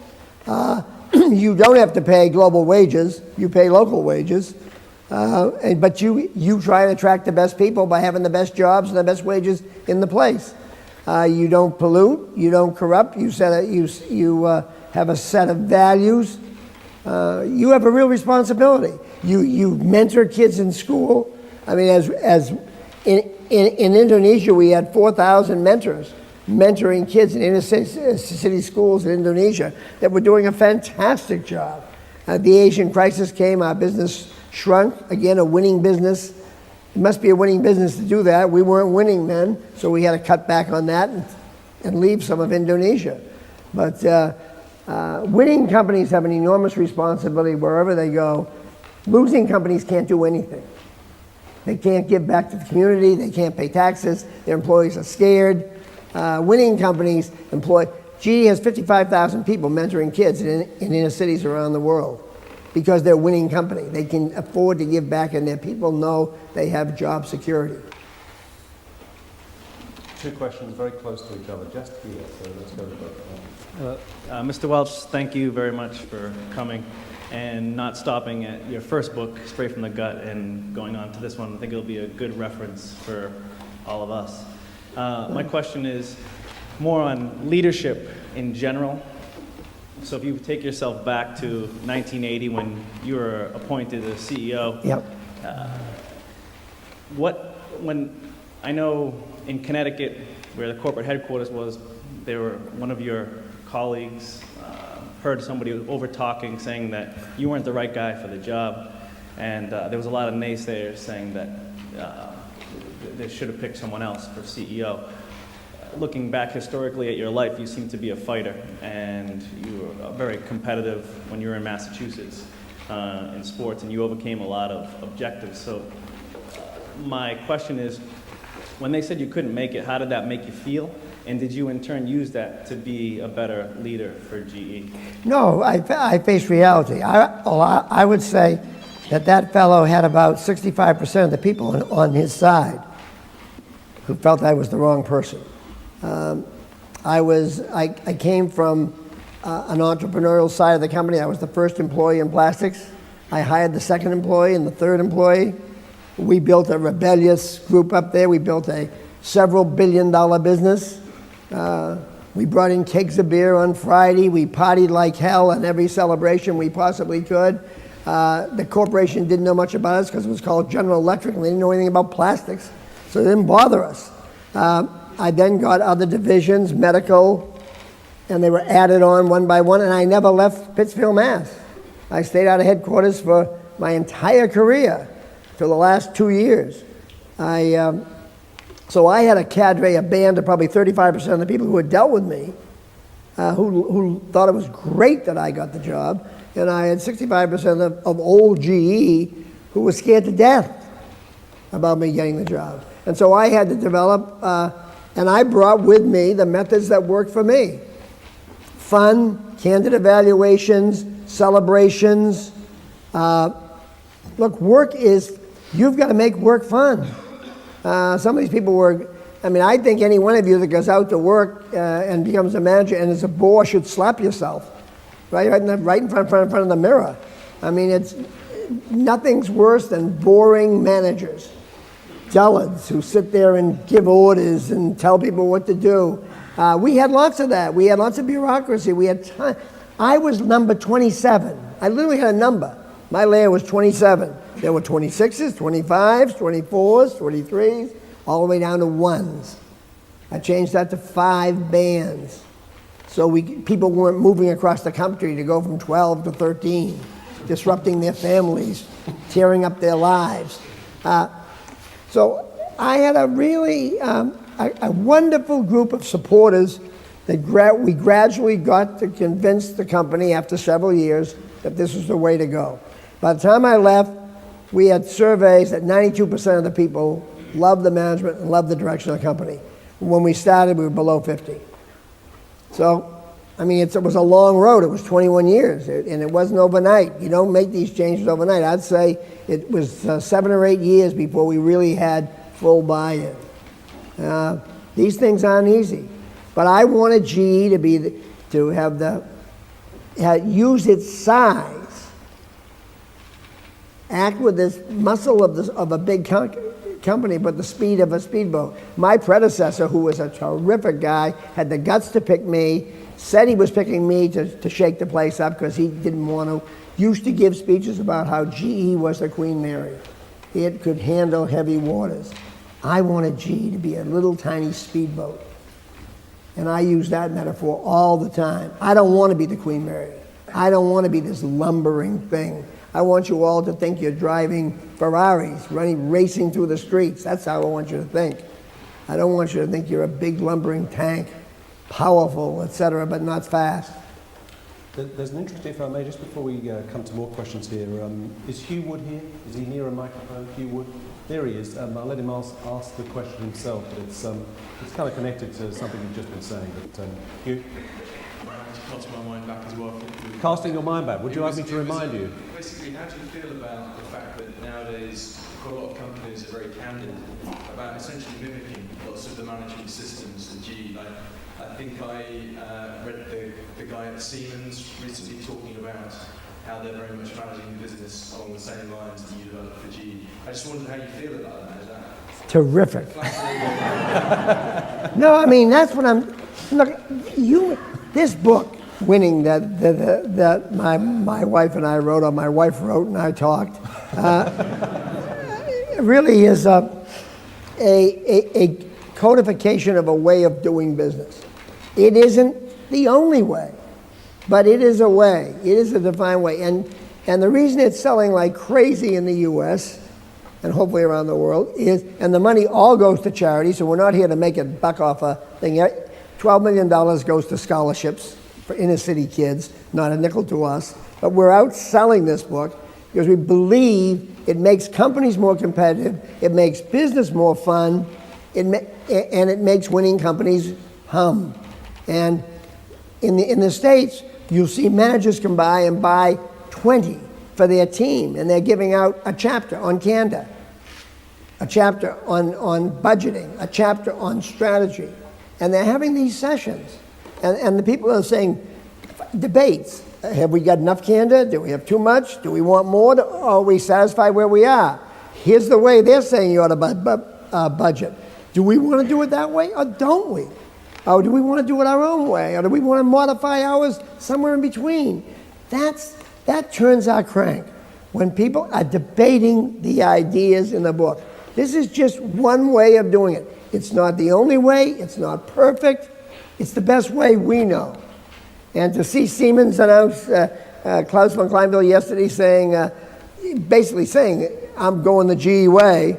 You don't have to pay global wages. You pay local wages. But you try to attract the best people by having the best jobs and the best wages in the place. You don't pollute. You don't corrupt. You have a set of values. You have a real responsibility. You mentor kids in school. I mean, as in Indonesia, we had 4,000 mentors mentoring kids in inner city schools in Indonesia that were doing a fantastic job. The Asian crisis came, our business shrunk. Again, a winning business. It must be a winning business to do that. We weren't winning then, so we had to cut back on that and leave some of Indonesia. But winning companies have an enormous responsibility wherever they go. Losing companies can't do anything. They can't give back to the community. They can't pay taxes. Their employees are scared. Winning companies employ. GE has 55,000 people mentoring kids in inner cities around the world because they're a winning company. They can afford to give back, and their people know they have job security. Two questions very close to each other, just here. So let's go to both. Mr. Welch, thank you very much for coming and not stopping at your first book, Straight from the Gut, and going on to this one. I think it'll be a good reference for all of us. My question is more on leadership in general. So if you take yourself back to 1980 when you were appointed as CEO, yep. When I know in Connecticut, where the corporate headquarters was, there were one of your colleagues heard somebody over talking, saying that you weren't the right guy for the job, and there was a lot of naysayers saying that they should have picked someone else for CEO. Looking back historically at your life, you seem to be a fighter, and you were very competitive when you were in Massachusetts in sports, and you overcame a lot of objectives. So my question is, when they said you couldn't make it, how did that make you feel? And did you in turn use that to be a better leader for GE? No, I faced reality. I would say that fellow had about 65% of the people on his side who felt I was the wrong person. I came from an entrepreneurial side of the company. I was the first employee in plastics. I hired the second employee and the third employee. We built a rebellious group up there. We built a several billion-dollar business. We brought in kegs of beer on Friday. We partied like hell at every celebration we possibly could. The corporation didn't know much about us because it was called General Electric, and they didn't know anything about plastics, so it didn't bother us. I then got other divisions, medical, and they were added on one by one, and I never left Pittsfield, Mass. I stayed out of headquarters for my entire career for the last 2 years. So I had a cadre, a band of probably 35% of the people who had dealt with me, who thought it was great that I got the job, and I had 65% of old GE who was scared to death about me getting the job. And so I had to develop, and I brought with me the methods that worked for me. Fun, candid evaluations, celebrations. Look, work is, you've got to make work fun. Some of these people I think any one of you that goes out to work and becomes a manager and is a bore should slap yourself, right in front of the mirror. Nothing's worse than boring managers. Dullards who sit there and give orders and tell people what to do. We had lots of that. We had lots of bureaucracy. We had time. I was number 27. I literally had a number. My layer was 27. There were 26s, 25s, 24s, 23s, all the way down to 1s. I changed that to 5 bands. So people weren't moving across the country to go from 12 to 13, disrupting their families, tearing up their lives. So I had a really a wonderful group of supporters that we gradually got to convince the company after several years that this was the way to go. By the time I left, we had surveys that 92% of the people loved the management and loved the direction of the company. When we started, we were below 50. So, it was a long road. It was 21 years, and it wasn't overnight. You don't make these changes overnight. I'd say it was 7 or 8 years before we really had full buy-in. These things aren't easy. But I wanted GE to use its size, act with this muscle of a big company, but the speed of a speedboat. My predecessor, who was a terrific guy, had the guts to pick me, said he was picking me to shake the place up because he didn't want to, used to give speeches about how GE was the Queen Mary. It could handle heavy waters. I wanted GE to be a little tiny speedboat. And I use that metaphor all the time. I don't want to be the Queen Mary. I don't want to be this lumbering thing. I want you all to think you're driving Ferraris, racing through the streets. That's how I want you to think. I don't want you to think you're a big lumbering tank, powerful, etc., but not fast. There's an interesting, if I may, just before we come to more questions here, is Hugh Wood here? Is he near a microphone, Hugh Wood? There he is. I'll let him ask the question himself, but it's kind of connected to something you've just been saying. But Hugh? Casting my mind back as well. Casting your mind back. Would you like me to remind you? Basically, how do you feel about the fact that nowadays quite a lot of companies are very candid about essentially mimicking lots of the management systems that GE, I think I read the guy at Siemens recently talking about how they're very much managing the business along the same lines that you developed for GE. I just wondered how you feel about that. Is that terrific? No, that's what I'm. Look, this book, Winning, that my wife and I wrote, or my wife wrote and I talked, really is a codification of a way of doing business. It isn't the only way, but it is a way. It is a defined way. And the reason it's selling like crazy in the U.S. and hopefully around the world is, and the money all goes to charity, so we're not here to make a buck off a thing. $12 million goes to scholarships for inner city kids, not a nickel to us. But we're out selling this book because we believe it makes companies more competitive, it makes business more fun, and it makes winning companies hum. And in the States, you'll see managers come by and buy 20 for their team, and they're giving out a chapter on candor, a chapter on budgeting, a chapter on strategy. And they're having these sessions. And the people are saying, debates. Have we got enough candor? Do we have too much? Do we want more? Or are we satisfied where we are? Here's the way they're saying you ought to budget. Do we want to do it that way, or don't we? Or do we want to do it our own way? Or do we want to modify ours somewhere in between? That turns our crank, when people are debating the ideas in the book. This is just one way of doing it. It's not the only way. It's not perfect. It's the best way we know. And to see Siemens announce Klaus von Kleinville yesterday basically saying, I'm going the GE way,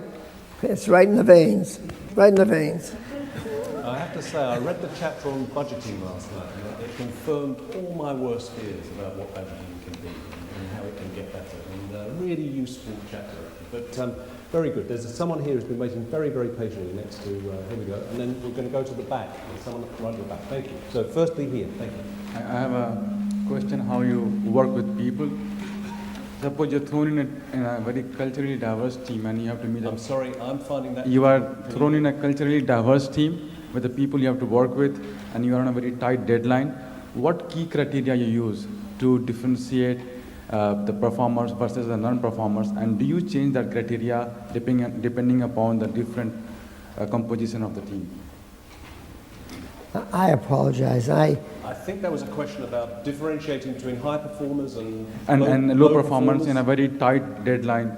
it's right in the veins, right in the veins. I have to say, I read the chapter on budgeting last night, and it confirmed all my worst fears about what budgeting can be and how it can get better. And a really useful chapter. But very good. There's someone here who's been waiting very, very patiently next to, here we go, and then we're going to go to the back. There's someone right at the back. Thank you. So firstly here, thank you. I have a question, how you work with people. Suppose you're thrown in a very culturally diverse team and you have to meet... I'm sorry, I'm finding that... You are thrown in a culturally diverse team with the people you have to work with, and you are on a very tight deadline. What key criteria you use to differentiate the performers versus the non-performers, and do you change that criteria depending upon the different composition of the team? I apologize. I think that was a question about differentiating between high performers and low performance in a very tight deadline.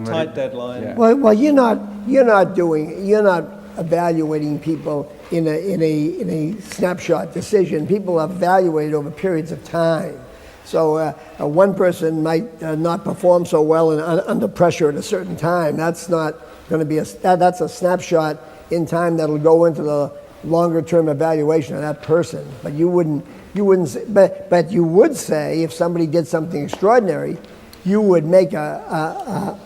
Tight deadline. Yeah. Well, you're not evaluating people in a snapshot decision. People are evaluated over periods of time. So one person might not perform so well under pressure at a certain time. That's not going to be that's a snapshot in time that'll go into the longer-term evaluation of that person. But you wouldn't say, but you would say if somebody did something extraordinary, you would make a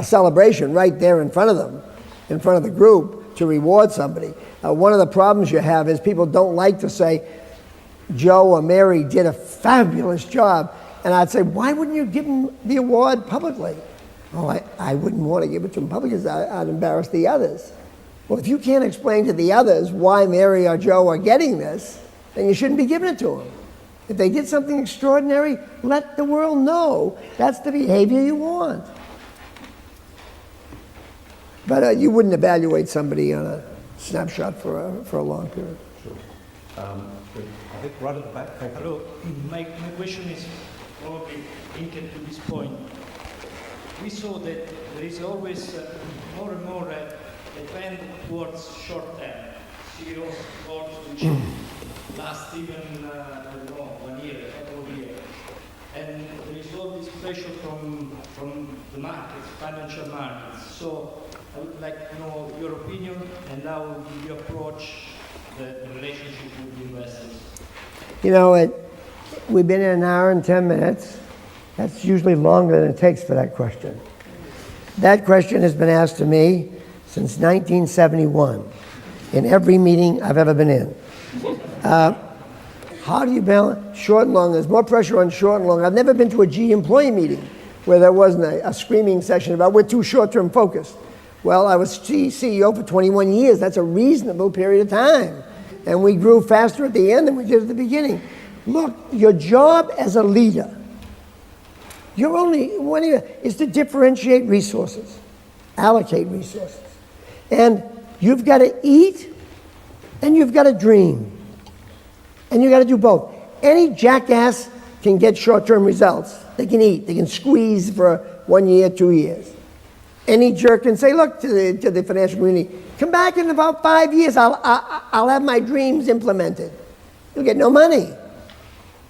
celebration right there in front of them, in front of the group, to reward somebody. One of the problems you have is people don't like to say, Joe or Mary did a fabulous job. And I'd say, why wouldn't you give them the award publicly? Oh, I wouldn't want to give it to them publicly because I'd embarrass the others. Well, if you can't explain to the others why Mary or Joe are getting this, then you shouldn't be giving it to them. If they did something extraordinary, let the world know that's the behavior you want. But you wouldn't evaluate somebody on a snapshot for a long period. Sure. I think right at the back. Thank you. Hello. My question is probably linked to this point. We saw that there is always more and more a trend towards short term, serious goals which last even, I don't know, 1 year, a couple of years. And there is all this pressure from the markets, financial markets. So I would like to know your opinion and how you approach the relationship with the investors. You know, we've been in an hour and 10 minutes. That's usually longer than it takes for that question. That question has been asked to me since 1971 in every meeting I've ever been in. How do you balance short and long? There's more pressure on short and long. I've never been to a G employee meeting where there wasn't a screaming session about we're too short-term focused. Well, I was CEO for 21 years. That's a reasonable period of time. And we grew faster at the end than we did at the beginning. Look, your job as a leader, is to differentiate resources, allocate resources. And you've got to eat and you've got to dream. And you've got to do both. Any jackass can get short-term results. They can eat. They can squeeze for 1 year, 2 years. Any jerk can say, look, to the financial community, come back in about 5 years, I'll have my dreams implemented. You'll get no money.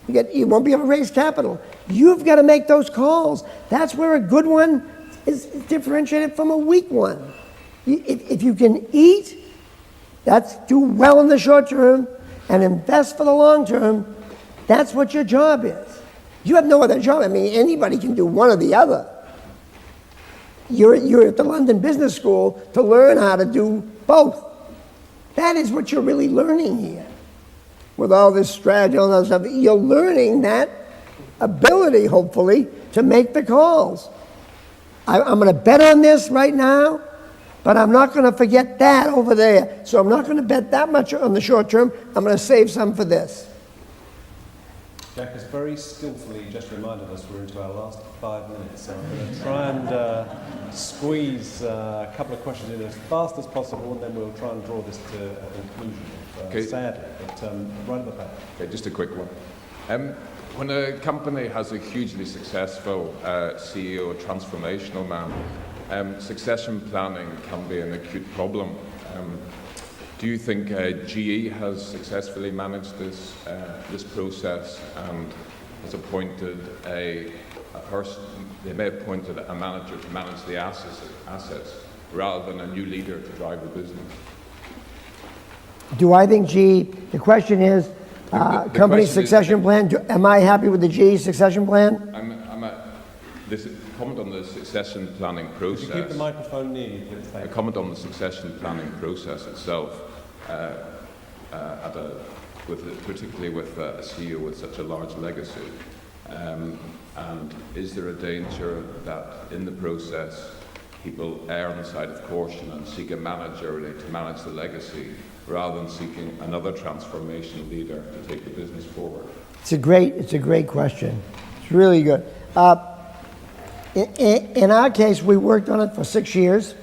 You won't be able to raise capital. You've got to make those calls. That's where a good one is differentiated from a weak one. If you can eat, do well in the short term and invest for the long term, that's what your job is. You have no other job. I mean, anybody can do one or the other. You're at the London Business School to learn how to do both. That is what you're really learning here. With all this strategy, all that stuff, you're learning that ability, hopefully, to make the calls. I'm going to bet on this right now, but I'm not going to forget that over there. So I'm not going to bet that much on the short term. I'm going to save some for this. Jack has very skillfully just reminded us we're into our last 5 minutes, so I'm going to try and squeeze a couple of questions in as fast as possible, and then we'll try and draw this to a conclusion, sadly, but right at the back. Okay, just a quick one. When a company has a hugely successful CEO, a transformational man, succession planning can be an acute problem. Do you think GE has successfully managed this process and has appointed a person? They may have appointed a manager to manage the assets rather than a new leader to drive the business. Do I think GE? The question is, company succession plan. Am I happy with the GE succession plan? Comment on the succession planning process. Could you keep the microphone near you, please? A comment on the succession planning process itself, particularly with a CEO with such a large legacy. And is there a danger that in the process people err on the side of caution and seek a manager to manage the legacy rather than seeking another transformation leader to take the business forward? It's a great question. It's really good. In our case, we worked on it for 6 years.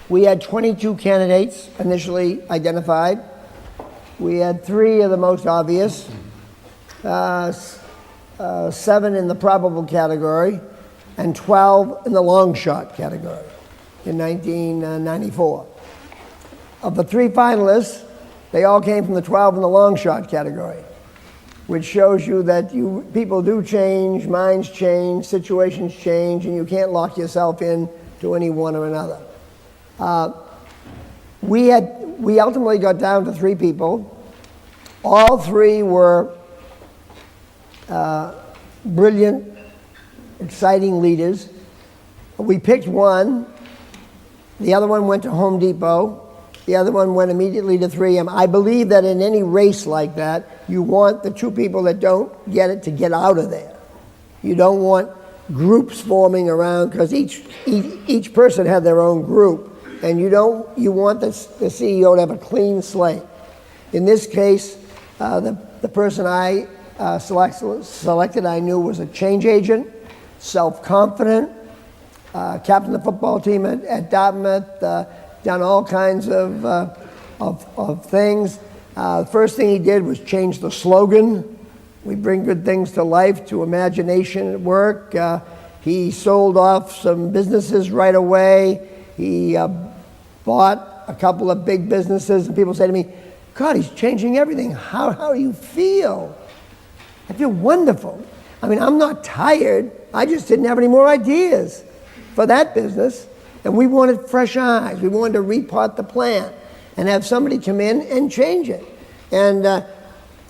We had 22 candidates initially identified. We had 3 of the most obvious, 7 in the probable category, and 12 in the long shot category in 1994. Of the 3 finalists, they all came from the 12 in the long shot category, which shows you that people do change, minds change, situations change, and you can't lock yourself in to any one or another. We ultimately got down to 3 people. All 3 were brilliant, exciting leaders. We picked one. The other one went to Home Depot. The other one went immediately to 3M. I believe that in any race like that, you want the 2 people that don't get it to get out of there. You don't want groups forming around, because each person had their own group, and you want the CEO to have a clean slate. In this case, the person I selected, I knew was a change agent, self-confident, captain of the football team at Dartmouth, done all kinds of things. The first thing he did was change the slogan. We bring good things to life, to imagination at work. He sold off some businesses right away. He bought a couple of big businesses, and people say to me, God, he's changing everything. How do you feel? I feel wonderful. I mean, I'm not tired. I just didn't have any more ideas for that business. And we wanted fresh eyes. We wanted to repot the plant and have somebody come in and change it. And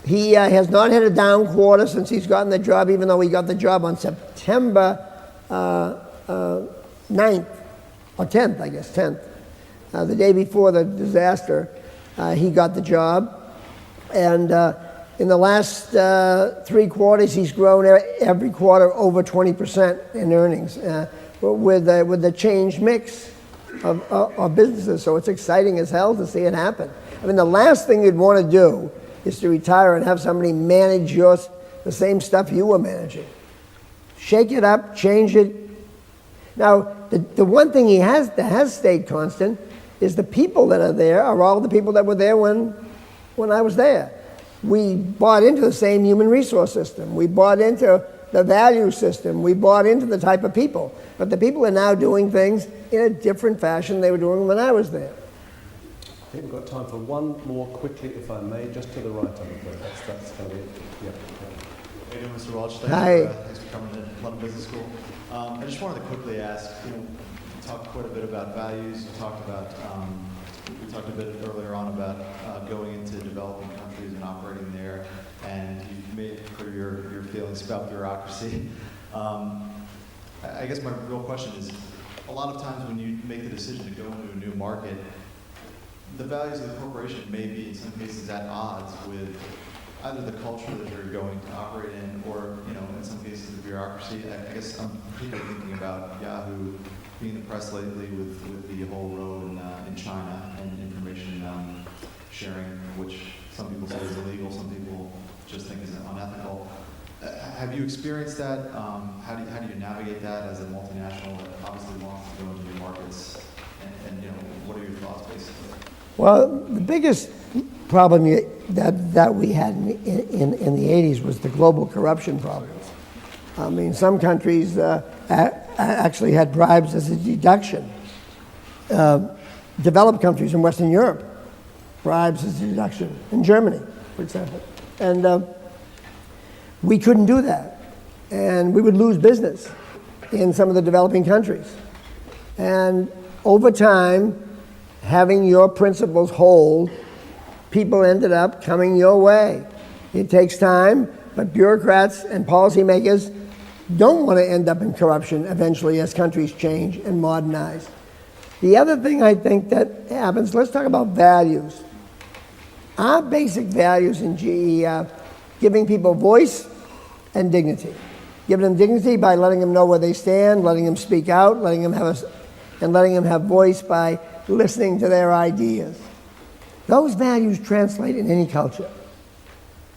he has not had a down quarter since he's gotten the job, even though he got the job on September 9th, or 10th, I guess, 10th. The day before the disaster, he got the job. And in the last 3 quarters, he's grown every quarter over 20% in earnings. With the change mix of businesses. So it's exciting as hell to see it happen. I mean, the last thing you'd want to do is to retire and have somebody manage the same stuff you were managing. Shake it up, change it. Now, the one thing that has stayed constant is the people that are there are all the people that were there when I was there. We bought into the same human resource system. We bought into the value system. We bought into the type of people. But the people are now doing things in a different fashion they were doing when I was there. I think we've got time for one more quickly, if I may, just to the right, I'm afraid. That's going to be it. Yeah. How you doing, Mr. Welch? Thanks for coming to London Business School. I just wanted to quickly ask, you talked quite a bit about values. You talked about, we talked a bit earlier on about going into developing countries and operating there, and you've made clear your feelings about bureaucracy. I guess my real question is, a lot of times when you make the decision to go into a new market, the values of the corporation may be in some cases at odds with either the culture that you're going to operate in, or in some cases the bureaucracy. I guess I'm particularly thinking about Yahoo being in the press lately with the whole row in China and information sharing, which some people say is illegal, some people just think is unethical. Have you experienced that? How do you navigate that as a multinational that obviously wants to go into new markets? And what are your thoughts basically? Well, the biggest problem that we had in the 80s was the global corruption problems. I mean, some countries actually had bribes as a deduction. Developed countries in Western Europe, bribes as a deduction. In Germany, for example. And we couldn't do that. And we would lose business in some of the developing countries. And over time, having your principles hold, people ended up coming your way. It takes time, but bureaucrats and policymakers don't want to end up in corruption eventually as countries change and modernize. The other thing I think that happens, let's talk about values. Our basic values in GE are giving people voice and dignity. Giving them dignity by letting them know where they stand, letting them speak out, letting them have voice by listening to their ideas. Those values translate in any culture.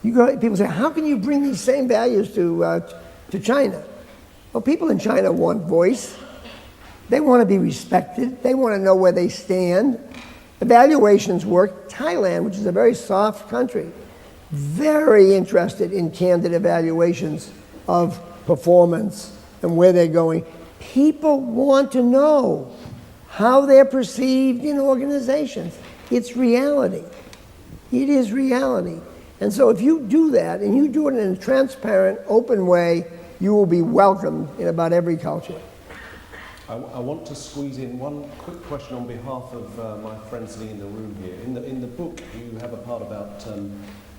People say, how can you bring these same values to China? Well, people in China want voice. They want to be respected. They want to know where they stand. Evaluations work. Thailand, which is a very soft country, very interested in candid evaluations of performance and where they're going. People want to know how they're perceived in organizations. It's reality. It is reality. And so if you do that, and you do it in a transparent, open way, you will be welcomed in about every culture. I want to squeeze in one quick question on behalf of my friend sitting in the room here. In the book, you have a part about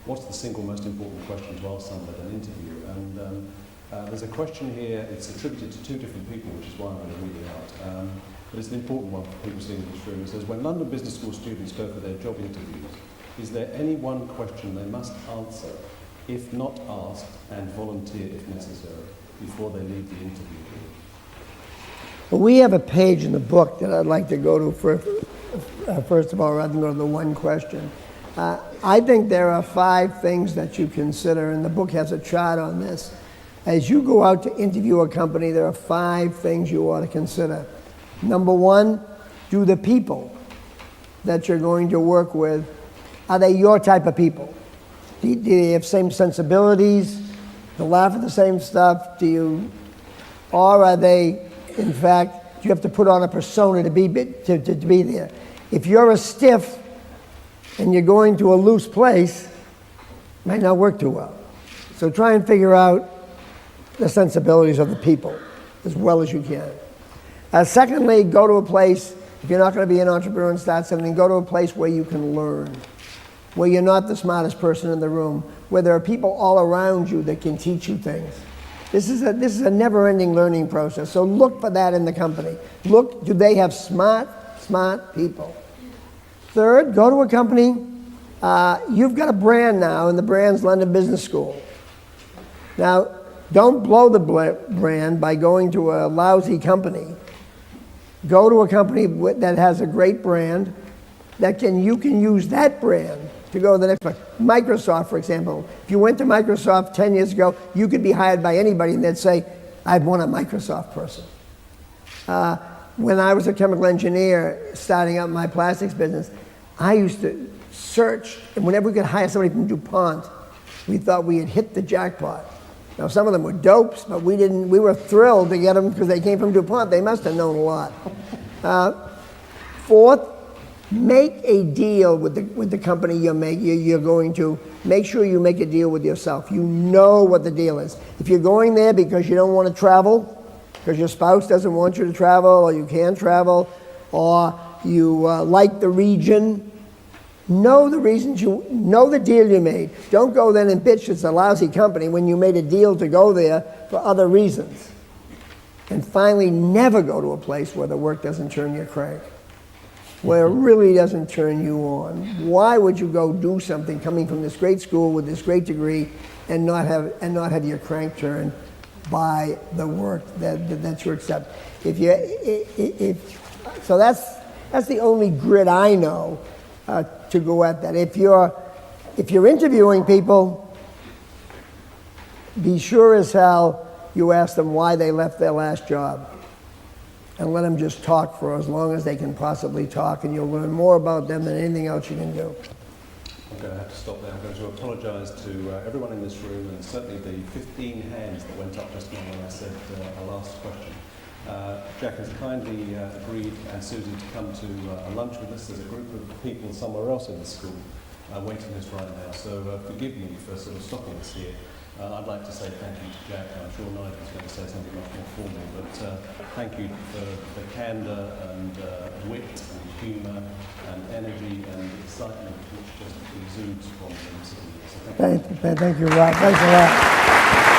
what's the single most important question to ask someone at an interview. And there's a question here, it's attributed to two different people, which is why I'm going to read it out. But it's an important one for people sitting in this room. It says, when London Business School students go for their job interviews, is there any one question they must answer, if not asked, and volunteer if necessary, before they leave the interview? Well, we have a page in the book that I'd like to go to first of all, rather than go to the one question. I think there are 5 things that you consider, and the book has a chart on this. As you go out to interview a company, there are 5 things you ought to consider. Number 1, do the people that you're going to work with, are they your type of people? Do they have same sensibilities? Do you laugh at the same stuff? Or are they, in fact, do you have to put on a persona to be there? If you're a stiff and you're going to a loose place, it might not work too well. So try and figure out the sensibilities of the people as well as you can. Secondly, go to a place, if you're not going to be an entrepreneur and start something, go to a place where you can learn, where you're not the smartest person in the room, where there are people all around you that can teach you things. This is a never-ending learning process, so look for that in the company. Look, do they have smart people? Third, go to a company, you've got a brand now, and the brand's London Business School. Now, don't blow the brand by going to a lousy company. Go to a company that has a great brand, you can use that brand to go to the next one. Microsoft, for example. If you went to Microsoft 10 years ago, you could be hired by anybody and they'd say, I want a Microsoft person. When I was a chemical engineer starting out my plastics business, I used to search, and whenever we could hire somebody from DuPont, we thought we had hit the jackpot. Now, some of them were dopes, but we were thrilled to get them because they came from DuPont. They must have known a lot. Fourth, make a deal with the company you're going to. Make sure you make a deal with yourself. You know what the deal is. If you're going there because you don't want to travel, because your spouse doesn't want you to travel, or you can't travel, or you like the region, know the reasons know the deal you made. Don't go then and bitch it's a lousy company when you made a deal to go there for other reasons. And finally, never go to a place where the work doesn't turn your crank. where it really doesn't turn you on? Why would you go do something coming from this great school with this great degree and not have your crank turned by the work that you accept? So that's the only grid I know to go at that. If you're interviewing people, be sure as hell you ask them why they left their last job, and let them just talk for as long as they can possibly talk, and you'll learn more about them than anything else you can do. I'm going to have to stop there. I'm going to apologise to everyone in this room, and certainly the 15 hands that went up just now when I said our last question. Jack has kindly agreed, and Susie, to come to a lunch with us. There's a group of people somewhere else in the school waiting us right now, so forgive me for sort of stopping us here. I'd like to say thank you to Jack. I'm sure Nigel's going to say something much more formal, but thank you for the candour and wit and humour and energy and excitement which just exudes from them. So thank you, Rob. Thanks a lot.